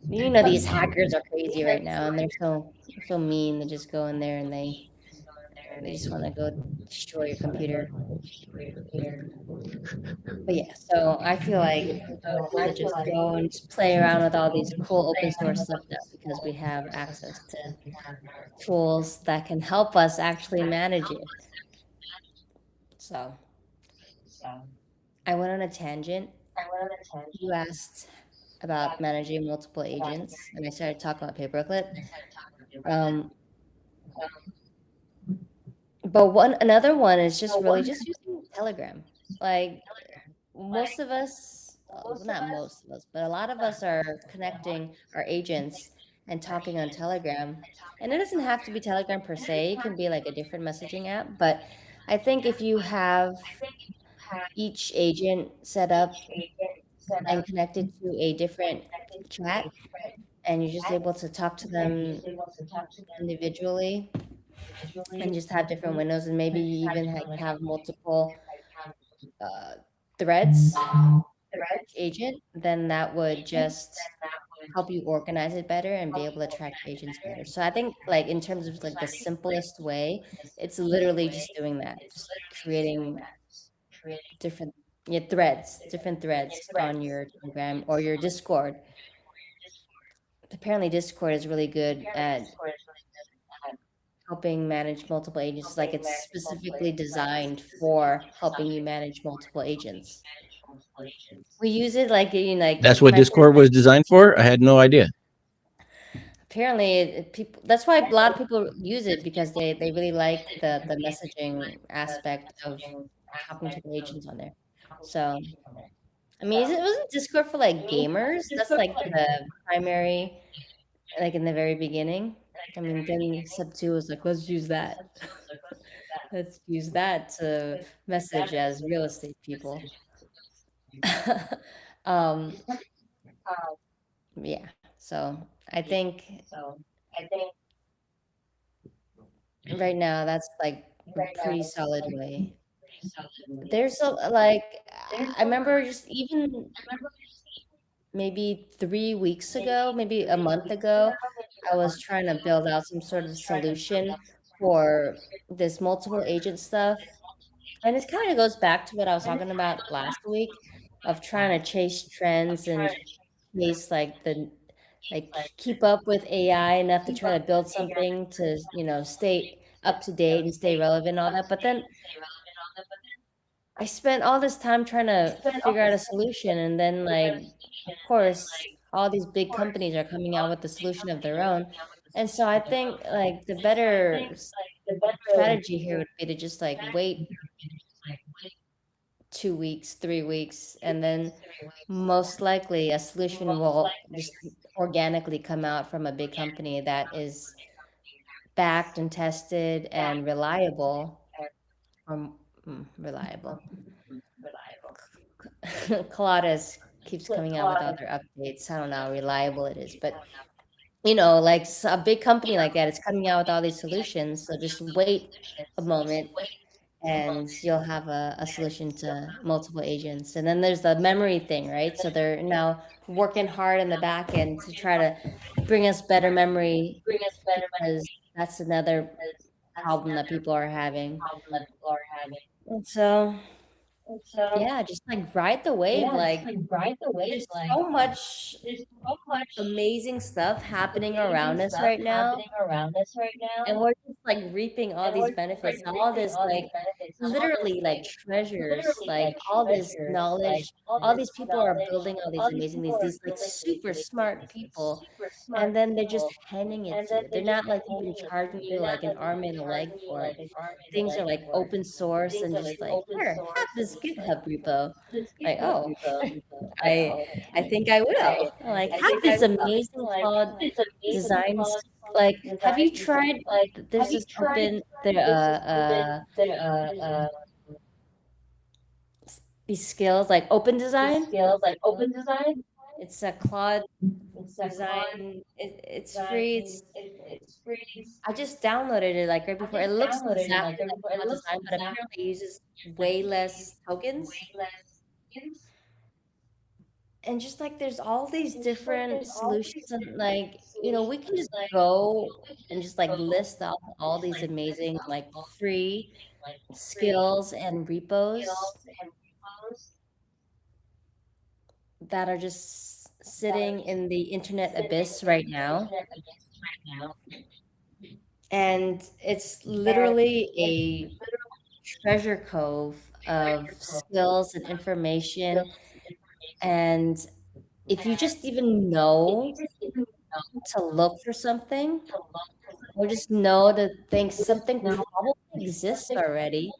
These hackers are crazy right now, and they're so mean. They just go in there and they just want to go destroy your computer. But yeah, so I feel like it's really cool to just go and just play around with all these cool open source stuff now because we have access to tools that can help us actually manage it. So I went on a tangent. You asked about managing multiple agents, and I started talking about paperclip. Um, but another one is just really just using Telegram. Like most of us, well, not most of us, but a lot of us are connecting our agents and talking on Telegram. And it doesn't have to be Telegram per se, it can be like a different messaging app. But I think if you have each agent set up and connected to a different chat, and you're just able to talk to them individually and just have different windows, and maybe you even have multiple uh, threads for each agent, then that would just help you organize it better and be able to track agents better. So I think like in terms of like the simplest way, it's literally just doing that, just creating different different threads on your Telegram or your Discord. Apparently Discord is really good at helping manage multiple agents. Like it's specifically designed for helping you manage multiple agents. We use it like That's what my Discord was designed for. I had no idea. apparently people, that's why a lot of people use it because they really like the messaging aspect of talking to the agents on there. So I mean, it wasn't Discord for like gamers. That's like the primary, like in the very beginning. I mean, then Sub 2 was like, let's use that. Let's use that to message as real estate people. um, yeah. So I think right now that's like a pretty solid way. There's a like I remember just even maybe 3 weeks ago, maybe a month ago, I was trying to build out some sort of solution for this multiple agent stuff. And it kind of goes back to what I was talking about last week of trying to chase trends and chase like keep up with AI enough to try to build something to, stay up to date and stay relevant and all that. But then I spent all this time trying to figure out a solution, and then, of course, all these big companies are coming out with the solution of their own. And so I think the better strategy here would be to just wait 2 weeks, 3 weeks, and then most likely a solution will just organically come out from a big company that is backed and tested and reliable. Or reliable. Colades keeps coming out with other updates. I don't know how reliable it is, but a big company like that is coming out with all these solutions. So just wait a moment and you'll have a solution to multiple agents. And then there's the memory thing, right? So they're now working hard in the back end to try to bring us better memory because that's another problem that people are having. And so, yeah, just ride the wave. There's so much amazing stuff happening around us right now. And we're just reaping all these benefits, all this literally treasures, all this knowledge. All these people are building all these amazing these super smart people, and then they're just handing it to you. They're not even charging you an arm and a leg for it. Things are open source and just here, have this GitHub repo. Oh, I think I will. Have this amazing cloud designs. Have you tried? There's this open these skills open design. It's a cloud design. It's free. I just downloaded it right before. It looks exactly like cloud design, but apparently it uses way less tokens. And just there's all these different solutions, and we can just go and just list out all these amazing free skills and repos that are just sitting in the internet abyss right now. And it's literally a treasure cove of skills and information. And if you just even know to look for something, or just know to think something probably exists already,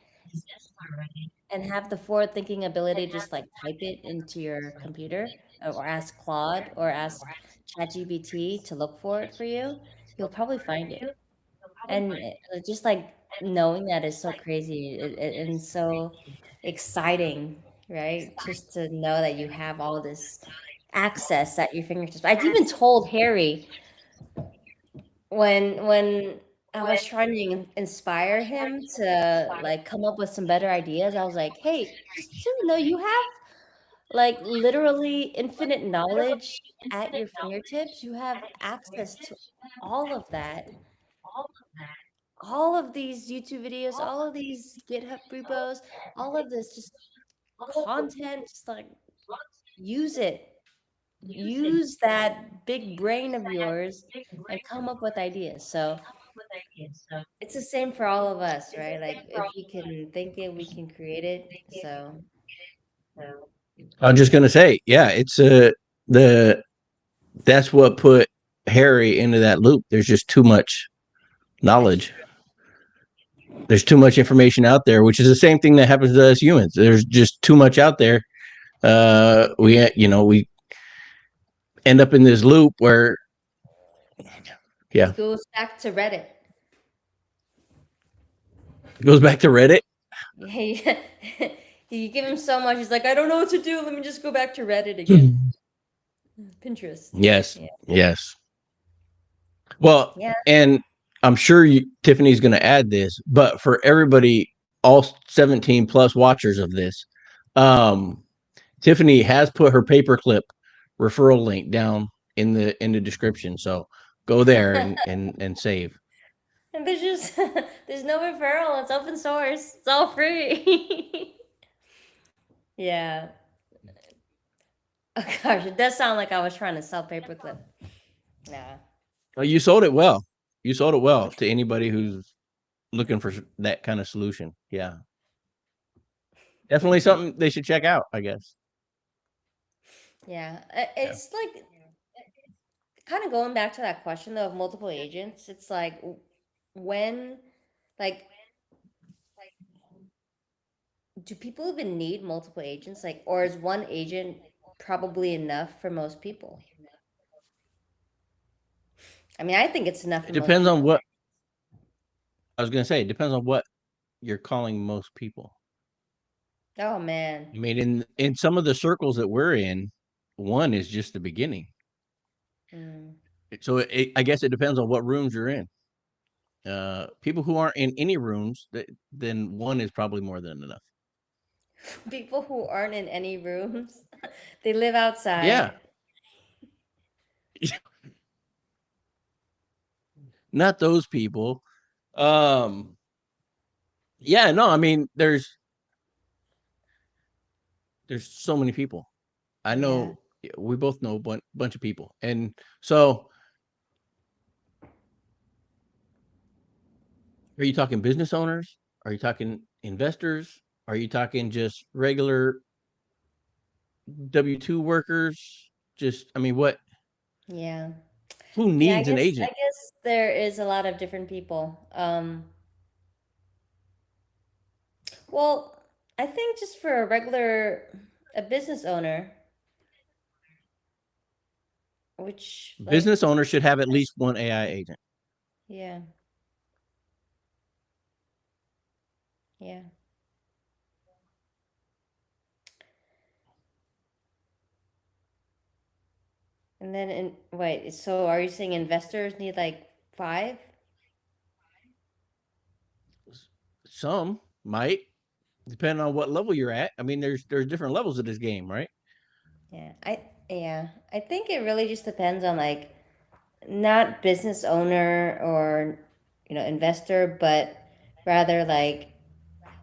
and have the forward thinking ability to just type it into your computer, or ask Claude or ask ChatGPT to look for it for you, you'll probably find it. And just knowing that is so crazy and so exciting, right? Just to know that you have all this access at your fingertips. I even told Harry when I was trying to inspire him to come up with some better ideas. I was like, "Hey, just so you know, you have literally infinite knowledge at your fingertips. You have access to all of that, all of these YouTube videos, all of these GitHub repos, all of this just content. Just use it. Use that big brain of yours and come up with ideas." So it's the same for all of us, right? If we can think it, we can create it. So I'm just gonna say, yeah, it's the that's what put Harry into that loop. There's just too much knowledge. There's too much information out there, which is the same thing that happens to us humans. There's just too much out there. we end up in this loop where, yeah, It goes back to Reddit. it goes back to Reddit. Yeah, you give him so much, he's like, I don't know what to do. Let me just go back to Reddit again. Pinterest. Yes, Yeah. yes. Well, Yeah. and I'm sure Tiffany's going to add this, but for everybody, all 17 plus watchers of this, um, Tiffany has put her paperclip referral link down in the description. So go there and save. And there's just there's no referral. It's open source. It's all free. Yeah. Oh gosh, it does sound like I was trying to sell paperclip. Yeah. Well, you sold it well. You sold it well to anybody who's looking for that kind of solution. Yeah. Definitely something they should check out, I guess. Yeah. It's like kind of going back to that question though of multiple agents. It's like when, like, do people even need multiple agents? Like, or is one agent probably enough for most people? I mean, I think it's enough It for most depends on people. what I was going to say. It depends on what you're calling most people. Oh man. I mean, in some of the circles that we're in, one is just the beginning. Mm. So I guess it depends on what rooms you're in. People who aren't in any rooms, then one is probably more than enough. People who aren't in any rooms, they live outside. Yeah, not those people. Um, yeah, no, I mean, there's so many people. I Yeah. know we both know a bunch of people, and so are you talking business owners? Are you talking investors? Are you talking just regular W-2 workers? Just, I mean, what? Yeah. Who Yeah, needs an I agent? guess there is a lot of different people. Well, I think just for a business owner, which like, Business owners should have at least one AI agent. yeah, yeah. And then wait, so are you saying investors need like five? Some might, depending on what level you're at. I mean, there's different levels of this game, right? Yeah. I think it really just depends on like not business owner or investor, but rather like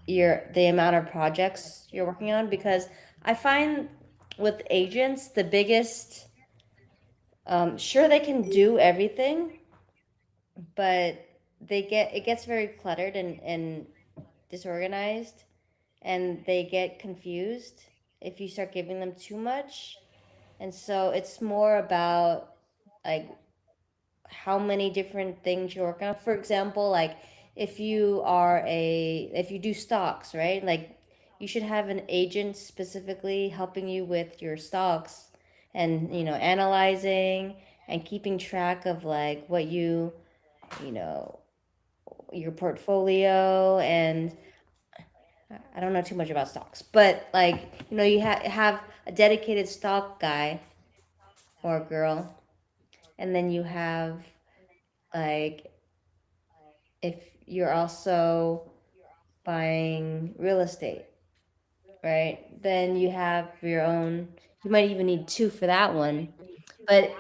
the amount of projects you're working on, because I find with agents the biggest, sure they can do everything, but it gets very cluttered and disorganized, and they get confused if you start giving them too much. And so it's more about like how many different things you're working on. For example, like if you do stocks, right? Like you should have an agent specifically helping you with your stocks, and analyzing and keeping track of like what you know your portfolio. And I don't know too much about stocks, but like you have a dedicated stock guy or girl, and then you have like, if you're also buying real estate, right? Then you have your own. You might even need two for that one. But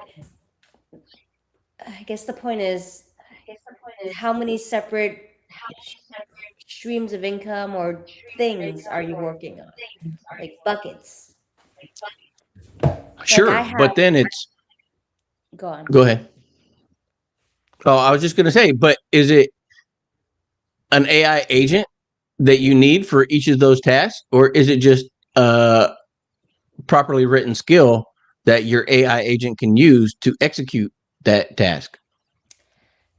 I guess the point is how many separate sh- streams of income or things are you working on? Like buckets. Like I Sure, have, but then it's go on. go ahead. Oh, I was just going to say, but is it an AI agent that you need for each of those tasks, or is it just a properly written skill that your AI agent can use to execute that task?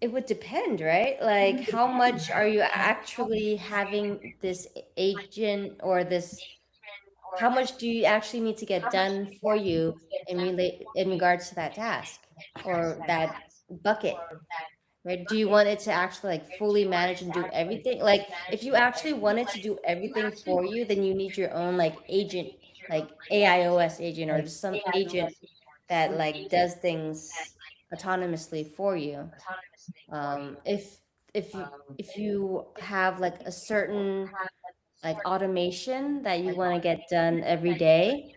It would depend, right? Like how much are you actually having this agent or this how much do you actually need to get done for you in regards to that task or that bucket, right? Do you want it to actually like fully manage and do everything? Like if you actually wanted to do everything for you, then you need your own like agent, like AIOS agent or just some agent that like does things autonomously for you. If if you have like a certain like automation that you want to get done every day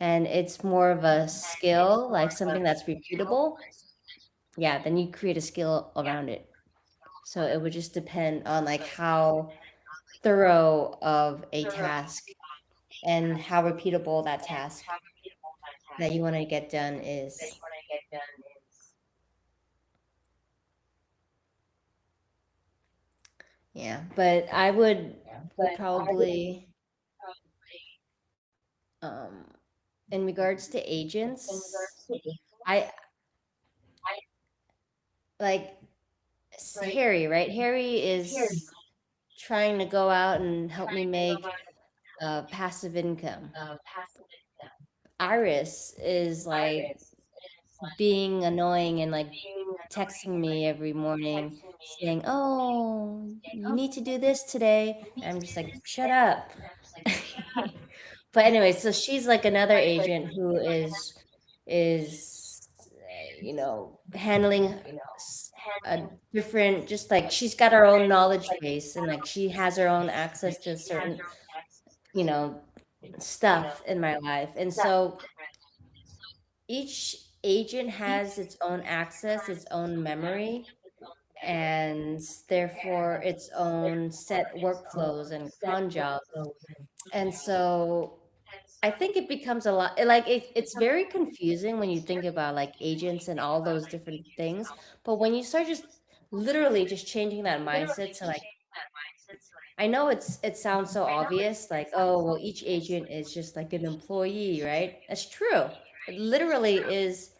and it's more of a skill, like something that's repeatable, yeah, then you create a skill around it. So it would just depend on like how thorough of a task and how repeatable that task that you want to get done is. Yeah, but I would probably um in regards to agents, I like Harry, right? Harry is trying to go out and help me make passive income. Iris is like being annoying and like texting me every morning saying, "Oh, you need to do this today." And I'm just like, "Shut up." But anyway, so she's like another agent who is handling a different, just like she's got her own knowledge base and like she has her own access to certain, you know, stuff in my life. And so each agent has its own access, its own memory, and therefore its own set workflows and cron jobs. And so I think it becomes a lot like it's very confusing when you think about like agents and all those different things. But when you start just literally just changing that mindset to like, I know it sounds so obvious, like, oh, well, each agent is just like an employee, right? That's true. It literally is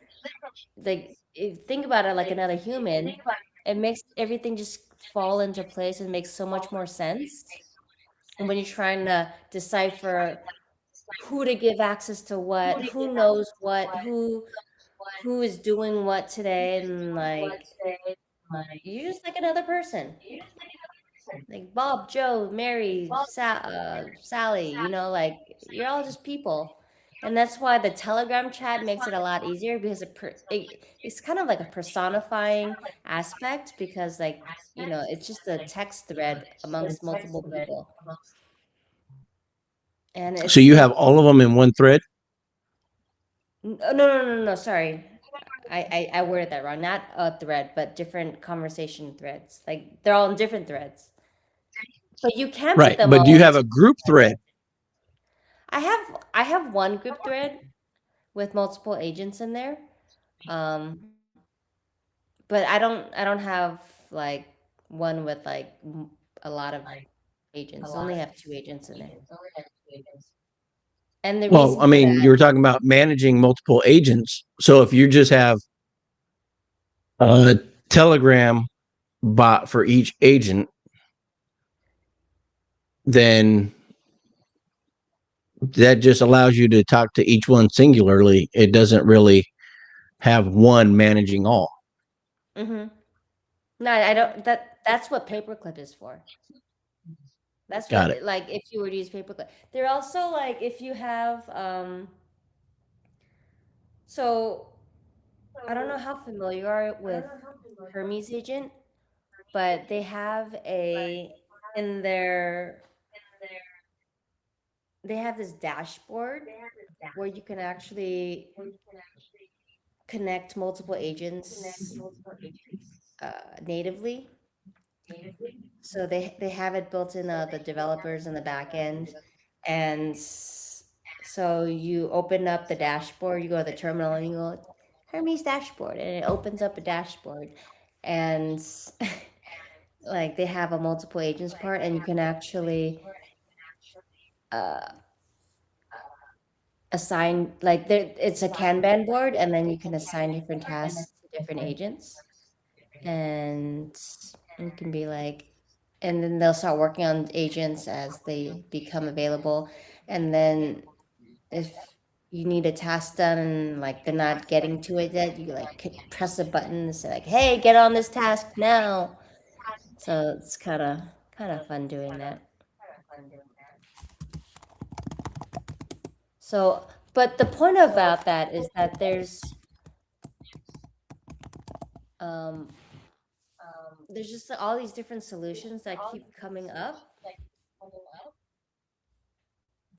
like, if think about it like another human, it makes everything just fall into place and makes so much more sense. And when you're trying to decipher who to give access to what, who knows what, who is doing what today, and like you're just like another person. Like Bob, Joe, Mary, Sally, like you're all just people. And that's why the Telegram chat makes it a lot easier because it's kind of like a personifying aspect because like, it's just a text thread amongst multiple people. And So you have all of them in one thread? no, no, no, no, no, sorry. I worded that wrong. Not a thread, but different conversation threads. Like they're all in different threads. But you can put Right. them But do all you have into. a group thread? I have one group thread with multiple agents in there. Um, but I don't have like one with like a lot of agents. I only have two agents in there. And the Well, reason I for mean, that, you were talking about managing multiple agents. So if you just have a Telegram bot for each agent, then that just allows you to talk to each one singularly. It doesn't really have one managing all. hmm no, I don't. That's what paperclip is for. That's Got what it. like if you were to use paperclip. They're also like if you have so I don't know how familiar you are with Hermes agent, but they have a in their they have this dashboard where you can actually connect multiple agents natively. So they have it built in the developers in the back end, and so you open up the dashboard, you go to the terminal, and you go Hermes dashboard, and it opens up a dashboard, and like they have a multiple agents part, and you can actually uh, assign like there it's a Kanban board, and then you can assign different tasks to different agents, and you can be like, and then they'll start working on agents as they become available. And then if you need a task done and like they're not getting to it yet, you like press a button and say like, "Hey, get on this task now." So it's kind of fun doing that. So, but the point about that is that um there's just all these different solutions that keep coming up,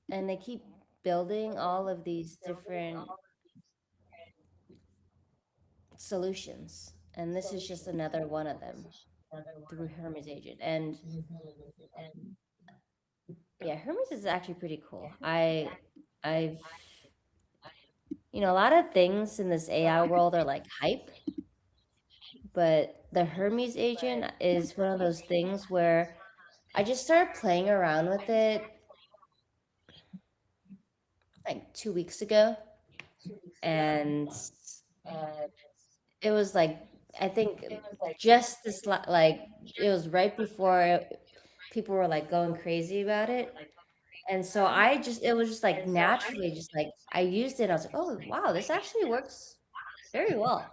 and they keep building all of these different solutions, and this is just another one of them through Hermes agent. And yeah, Hermes is actually pretty cool. I've a lot of things in this AI world are like hype, but the Hermes agent is one of those things where I just started playing around with it like 2 weeks ago, and it was like, I think just like it was right before people were like going crazy about it. And so it was just like naturally, just like I used it. I was like, oh, wow, this actually works very well.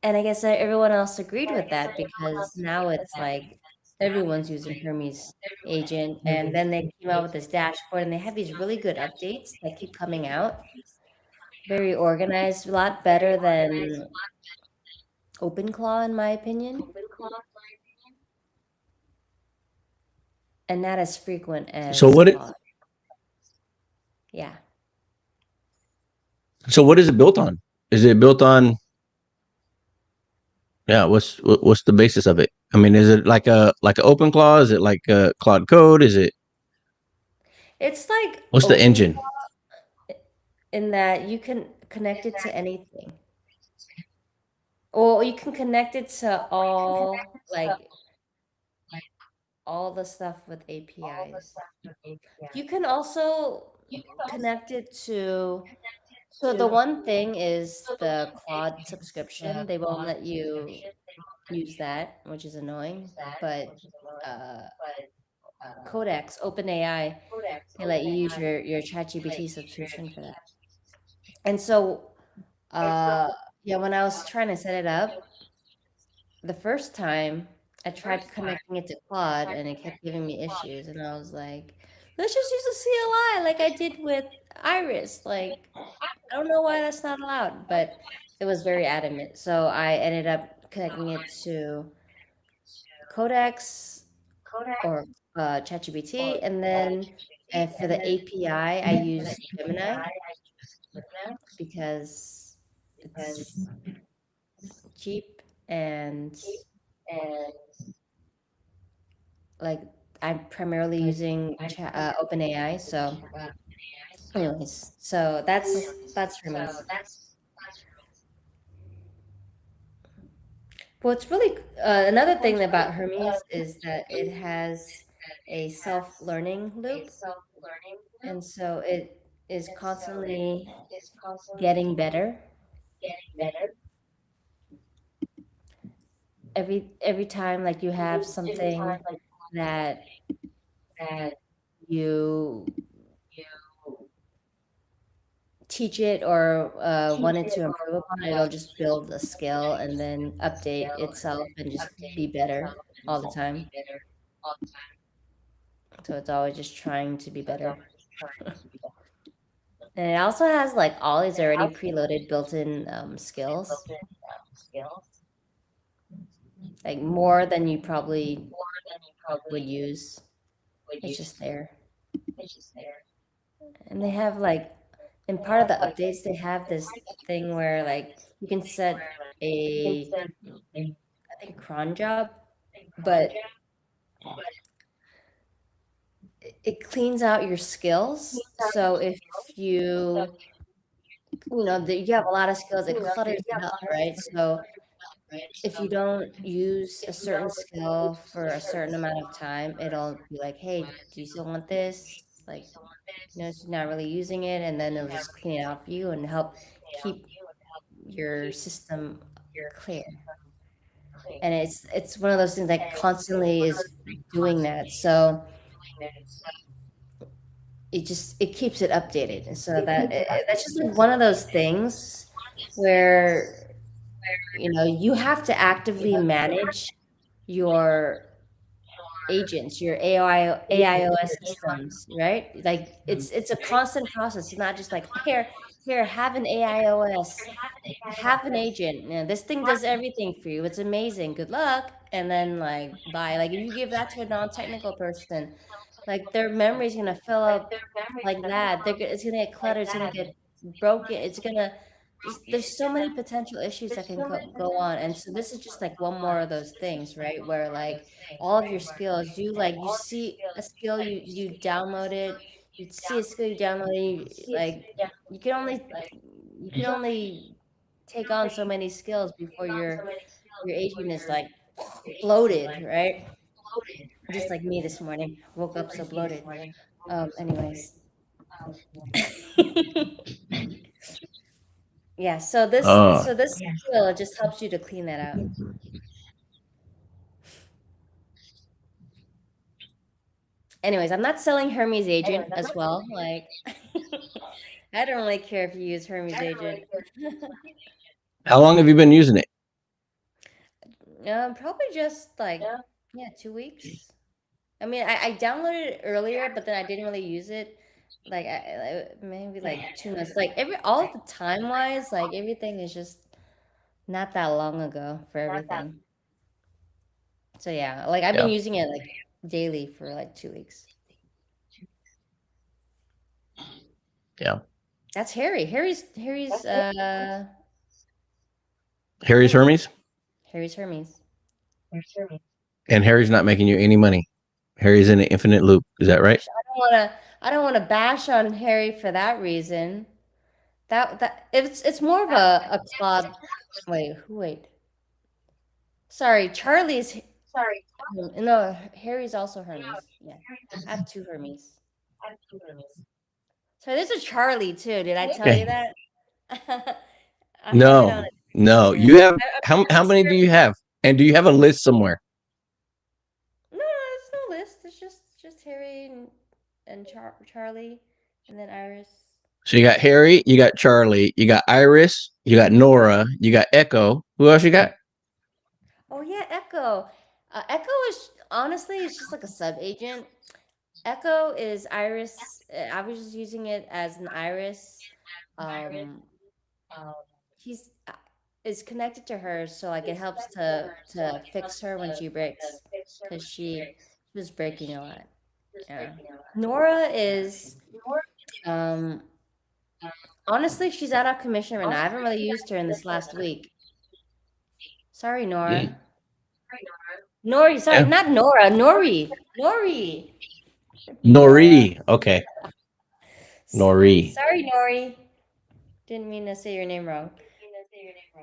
And I guess everyone else agreed with that because now it's like everyone's using Hermes agent. And then they came out with this dashboard and they have these really good updates that keep coming out. Very organized, a lot better than OpenClaw, in my opinion, and not as frequent So as what it Claude. Yeah. so what is it built on? Is it built on, yeah, what's the basis of it? I mean, is it like an open claw? Is it like a Claude Code? Is it, It's like what's the OpenClaw engine? in that you can connect it to anything. Or you can connect it to all the stuff with APIs. You can also connect it to, so the one thing is the Claude subscription. They won't let you use that, which is annoying. But uh, Codex, OpenAI, they let you use your ChatGPT subscription for that. And so, uh, yeah, when I was trying to set it up, the first time I tried connecting it to Claude and it kept giving me issues, and I was like, let's just use a CLI like I did with Iris. Like, I don't know why that's not allowed, but it was very adamant. So I ended up connecting it to Codex or ChatGPT, and then for the API, I use Gemini because it's cheap and like I'm primarily using OpenAI. So, anyways, so that's Hermes. What's really another thing about Hermes is that it has a self-learning loop, and so it is constantly getting better. Every time like you have something that you teach it or want it to improve upon, it'll just build a skill and then update itself and just be better all the time. So it's always just trying to be better. And it also has like all these already preloaded built-in skills, like more than you probably would use. It's just there. And they have like, in part of the updates, they have this thing where like you can set a, I think, cron job, but it cleans out your skills. So if you, you have a lot of skills, it clutters it up, right? So if you don't use a certain skill for a certain amount of time, it'll be like, hey, do you still want this? Like, it's not really using it, and then it'll just clean it out for you and help keep your system clear. And it's one of those things that constantly is doing that. So it keeps it updated, and so that's just like one of those things where you have to actively manage your agents, your AIOS systems, right? Like it's a constant process. It's not just like here have an AIOS, have an agent. This thing does everything for you. It's amazing. Good luck. And then like bye. Like if you give that to a non-technical person, like their memory is gonna fill up like that. It's gonna get cluttered. It's gonna get broken. It's gonna there's so many potential issues that can go on. And so this is just like one more of those things, right? Where like all of your skills, you see a skill, you download it, you see a skill you download it, like you can only you can only take on so many skills before your agent is like bloated, right? Just like me this morning, woke up so bloated. Anyways, yeah. So Uh, this skill just helps you to clean that out. Anyways, I'm not selling Hermes agent as well. Like, I don't really care if you use Hermes agent. how long have you been using it? Probably just like, yeah, 2 weeks. I mean, I downloaded it earlier, but then I didn't really use it. Like, maybe like 2 months. Like all the time wise, like everything is just not that long ago for everything. So yeah, like I've been Yeah, using it like daily for like 2 weeks. yeah. That's Harry. Harry's Harry. Hermes, Harry's Hermes. and Harry's not making you any money. Harry's in an infinite loop. Is that right? Gosh, I don't wanna bash on Harry for that reason. That it's more of a Claude. Wait. Sorry, Charlie's no, Harry's also Hermes. Yeah. I have two Hermes. So there's a Charlie too. Did I tell you Okay. that? I have it on No, a no. yeah. You have I'm how many do you experimenting. have? And do you have a list somewhere? No, it's no list. It's just Harry and Charlie, and then Iris. So you got Harry, you got Charlie, you got Iris, you got Nora, you got Echo. Who else you got? Oh yeah, Echo. Echo is honestly it's just like a sub agent. Echo is Iris. I was just using it as an Iris. Um, he's is connected to her, so like it helps to fix her when she breaks, because she was breaking a lot. Yeah. Nora is um honestly she's out of commission right now. I haven't really used her in this last week. Sorry, Mm, Nora. Nori, sorry, yeah. not Nora. Nori. Nora. Nori. Okay. Nori. Sorry, Nori. Didn't mean to say your name wrong.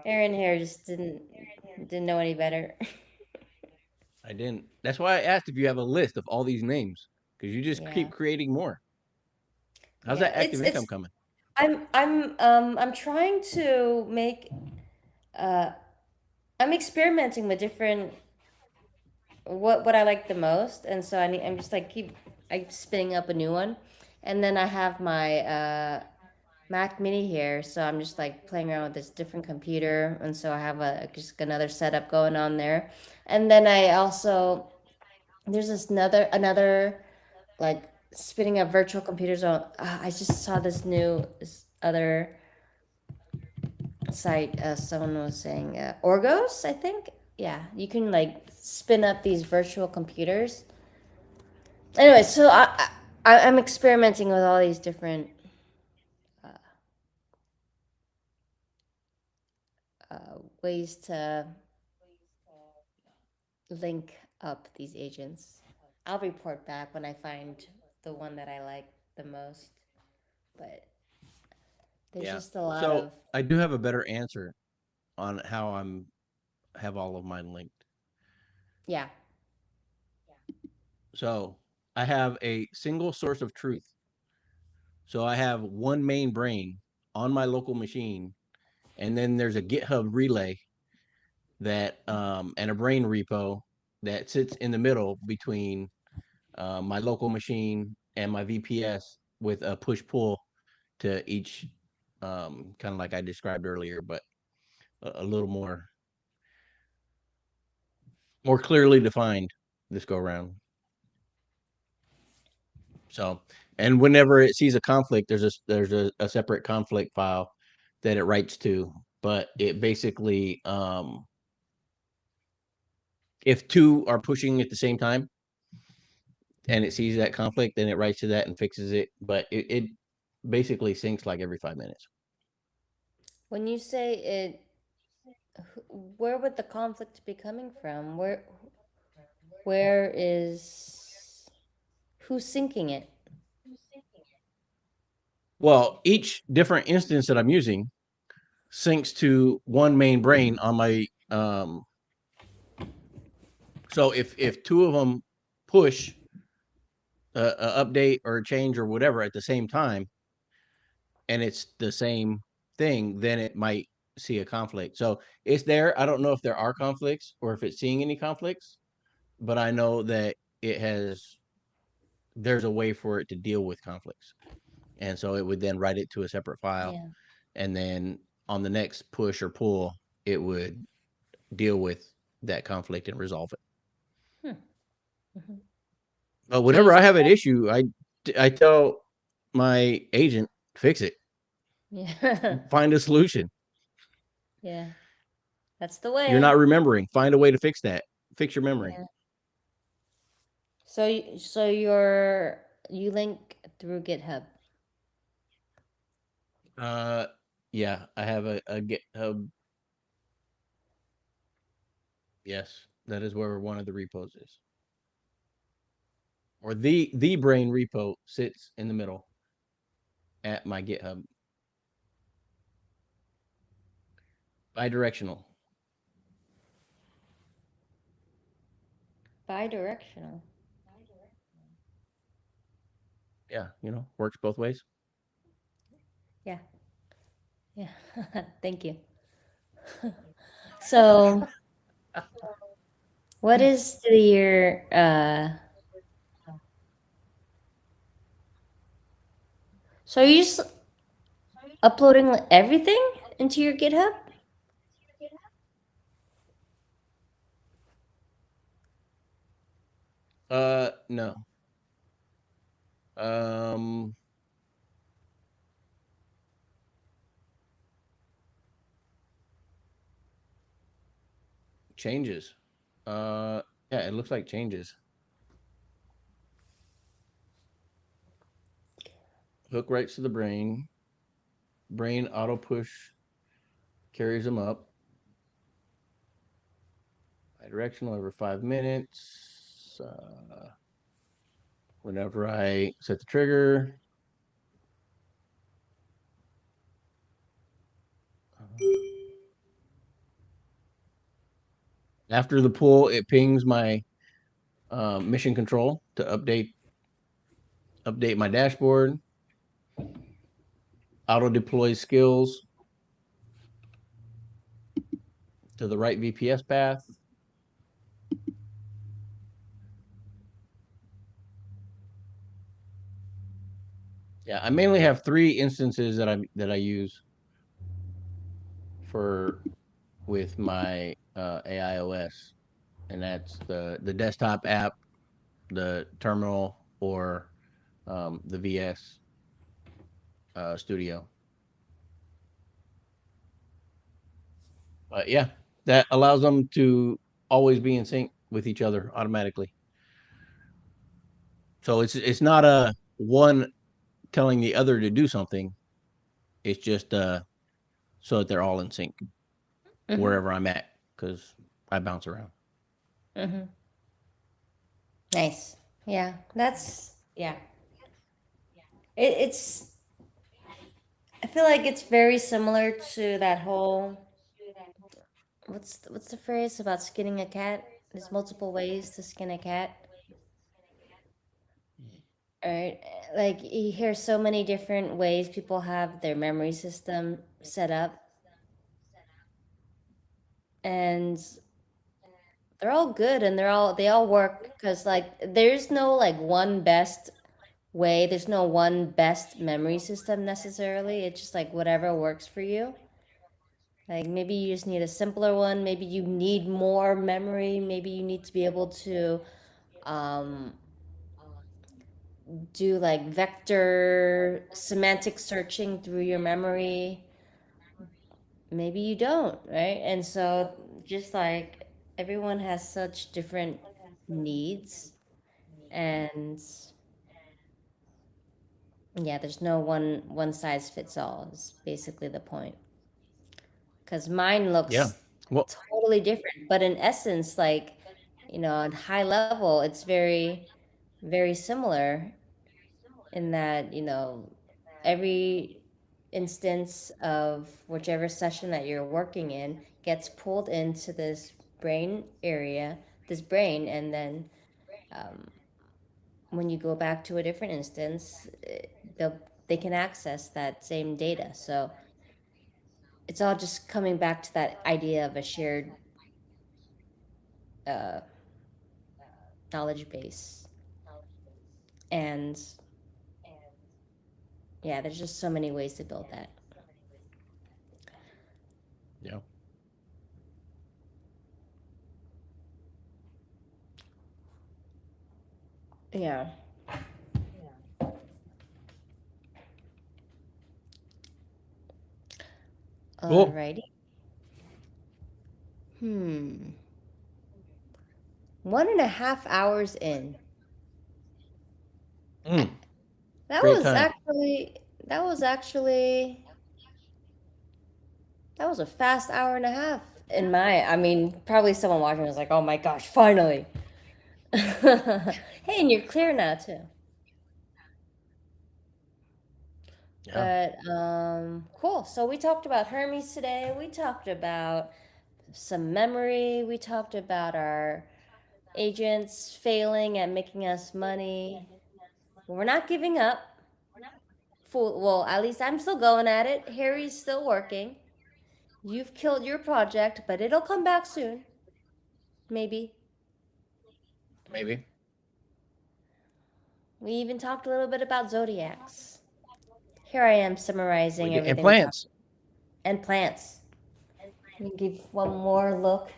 Aaron here just didn't know any better. I didn't. That's why I asked if you have a list of all these names because you just keep Yeah. creating more. How's Yeah. that active income coming? I'm trying to make uh I'm experimenting with different what I like the most, and so I'm just like I'm spinning up a new one, and then I have my Mac Mini here, so I'm just like playing around with this different computer, and so I have a just another setup going on there, and then I also there's this another like spinning up virtual computers on. I just saw this other site. Someone was saying Orgos, I think. Yeah, you can like spin up these virtual computers. Anyway, so I'm experimenting with all these different uh, ways to link up these agents. I'll report back when I find the one that I like the most. But there's Yeah. just a lot So of I do have a better answer on how I'm have all of mine linked. yeah. So I have a single source of truth. So I have one main brain on my local machine, and then there's a GitHub relay that and a brain repo that sits in the middle between my local machine, and my VPS with a push pull to each, kind of like I described earlier, but a little more clearly defined this go around. So, and whenever it sees a conflict, there's a separate conflict file that it writes to, but it basically, if two are pushing at the same time and it sees that conflict, then it writes to that and fixes it. But it basically syncs like every 5 minutes. When you say it, where would the conflict be coming from? Where is who's syncing it? Well, each different instance that I'm using syncs to one main brain on my, so if two of them push a update or a change or whatever at the same time, and it's the same thing, then it might see a conflict. So it's there. I don't know if there are conflicts or if it's seeing any conflicts, but I know that it has, there's a way for it to deal with conflicts. And so it would then write it to a separate file. Yeah. And then on the next push or pull, it would deal with that conflict and resolve it. Hmm. Mhm. But So you whenever I have an issue, I tell my agent, fix it, yeah. find a solution. Yeah. That's the You're way. not remembering, find a way to fix that, fix your memory. Yeah. So you link through GitHub. Uh, yeah, I have a GitHub. Yes, that is where one of the repos is, or the brain repo sits in the middle at my GitHub. Bidirectional. Bidirectional. Yeah, works both ways. Yeah. Yeah. Thank you. So, what is your so are you just uploading everything into your GitHub? No. Um, Changes. Yeah, it looks like changes. Hook writes to the brain. Brain auto push carries them up. Bidirectional every 5 minutes. Whenever I set the trigger. After the pull, it pings my, mission control to update my dashboard. Auto deploys skills to the right VPS path. Yeah, I mainly have three instances that I use for with my, AIOS, and that's the desktop app, the terminal, or, the VS, Studio. But yeah, that allows them to always be in sync with each other automatically. So it's not a one telling the other to do something. It's just, so that they're all in sync Mm-hmm. wherever I'm at, because I bounce around. Mm-hmm. Nice. Yeah. That's yeah. It's I feel like it's very similar to that whole what's the phrase about skinning a cat? There's multiple ways to skin a cat. Right? Like you hear so many different ways people have their memory system set up. And They're all good and they all work because like there's no like one best way. There's no one best memory system necessarily. It's just like whatever works for you. Like maybe you just need a simpler one. Maybe you need more memory. Maybe you need to be able to um, do like vector semantic searching through your memory. Maybe you don't, right? And so just like everyone has such different needs and yeah, there's no one size fits all is basically the point. Because mine Yeah. looks Well, totally different, but in essence, like, on high level, it's very similar in that, every instance of whichever session that you're working in gets pulled into this brain area, this brain, and then um, when you go back to a different instance, they can access that same data. So it's all just coming back to that idea of a shared uh, knowledge base. And yeah, there's just so many ways to build that. yeah. Yeah. Cool. Alrighty. Hmm. 1.5 hours in. I, Mm, that great was time. actually that was actually that was a fast hour and a half. I mean, probably someone watching was like, "Oh my gosh, finally!" Hey, and you're clear now too. Yeah. But cool. So we talked about Hermes today. We talked about some memory. We talked about our agents failing at making us money. We're not giving up. Well, at least I'm still going at it. Harry's still working. You've killed your project, but it'll come back soon. Maybe. Maybe. We even talked a little bit about zodiacs. Here I am We summarizing did, and everything we talked plants. about. And plants. Let me give one more look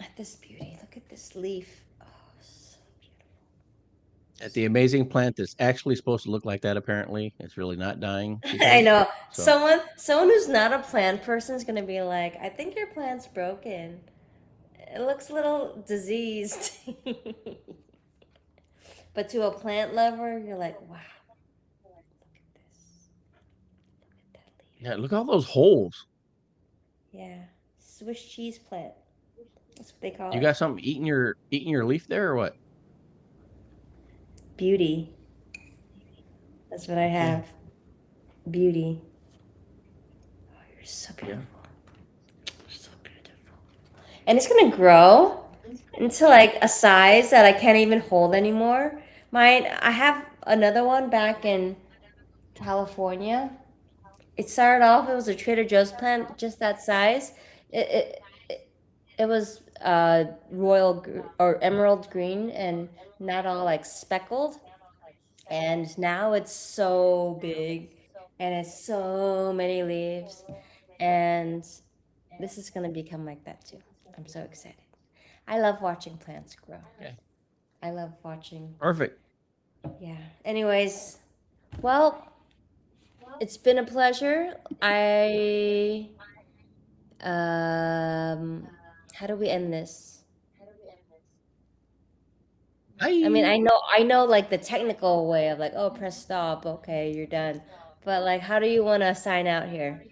at this beauty. Look at this leaf. Oh, so At the amazing plant that's actually supposed to look like that. Apparently, it's really not dying. She I says. know. So Someone who's not a plant person is gonna be like, I think your plant's broken. It looks a little diseased. But to a plant lover, you're like, wow, look at this. Look at that leaf. yeah, look at all those holes. Yeah. Swiss cheese plant. That's what they call You it. got something eating your leaf there or what? Beauty. That's what I Okay. have. Beauty. Oh, you're so Yeah. beautiful. So beautiful. And it's gonna grow into like a size that I can't even hold anymore. I have another one back in California. It started off, it was a Trader Joe's plant, just that size. It was or emerald green and not all like speckled. And now it's so big and it's so many leaves. And this is going to become like that too. I'm so excited. I love watching plants grow. Okay. I love watching. Perfect. Yeah. Anyways, well, it's been a pleasure. Um, how do we end this? I mean, Bye. I know like the technical way of like, oh, press stop, okay, you're done. But like, how do you want to sign out here?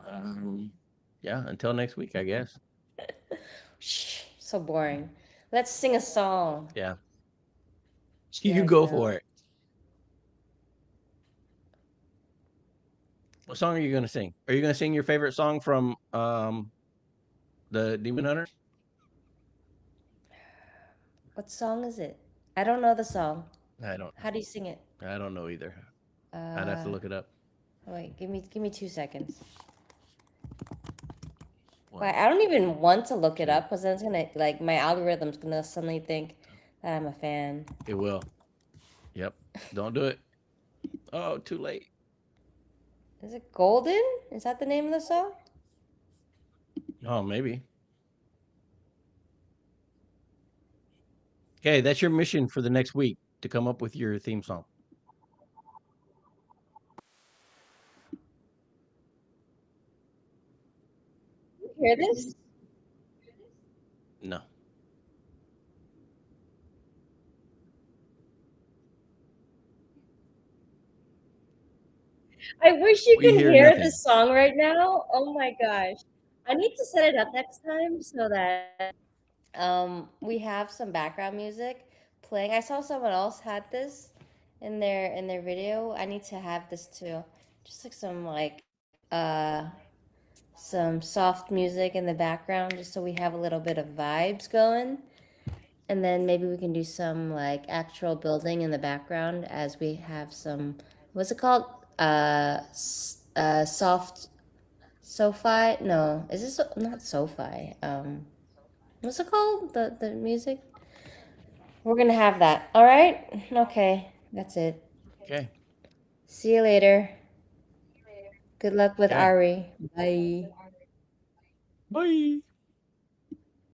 Um, yeah. Until next week, I guess. Shh, so boring. Let's sing a song. Yeah. You You guys go know. for it. What song are you gonna sing? Are you gonna sing your favorite song from the Demon Hunters? What song is it? I don't know the song. I don't. How do you sing it? I don't know either. I'd have to Uh, look it up. wait, give me 2 seconds. Why? One, I don't even want to look it two. up because then it's gonna like my algorithm's gonna suddenly think that I'm a fan. It will. Yep. Don't do it. Oh, too late. Is it Golden? Is that the name of the song? Oh, maybe. Okay, that's your mission for the next week to come up with your theme song. You hear this? No. I wish you We could hear hear nothing. this song right now. Oh my gosh. I need to set it up next time so that we have some background music playing. I saw someone else had this in their video. I need to have this too. Just like some soft music in the background just so we have a little bit of vibes going. And then maybe we can do some like actual building in the background as we have some, what's it called? Soft SoFi? No, is this not SoFi? What's it called? The music? We're gonna have that. All right? Okay, that's it. Okay. See you later. Good luck with Okay. Ari. Bye. Bye.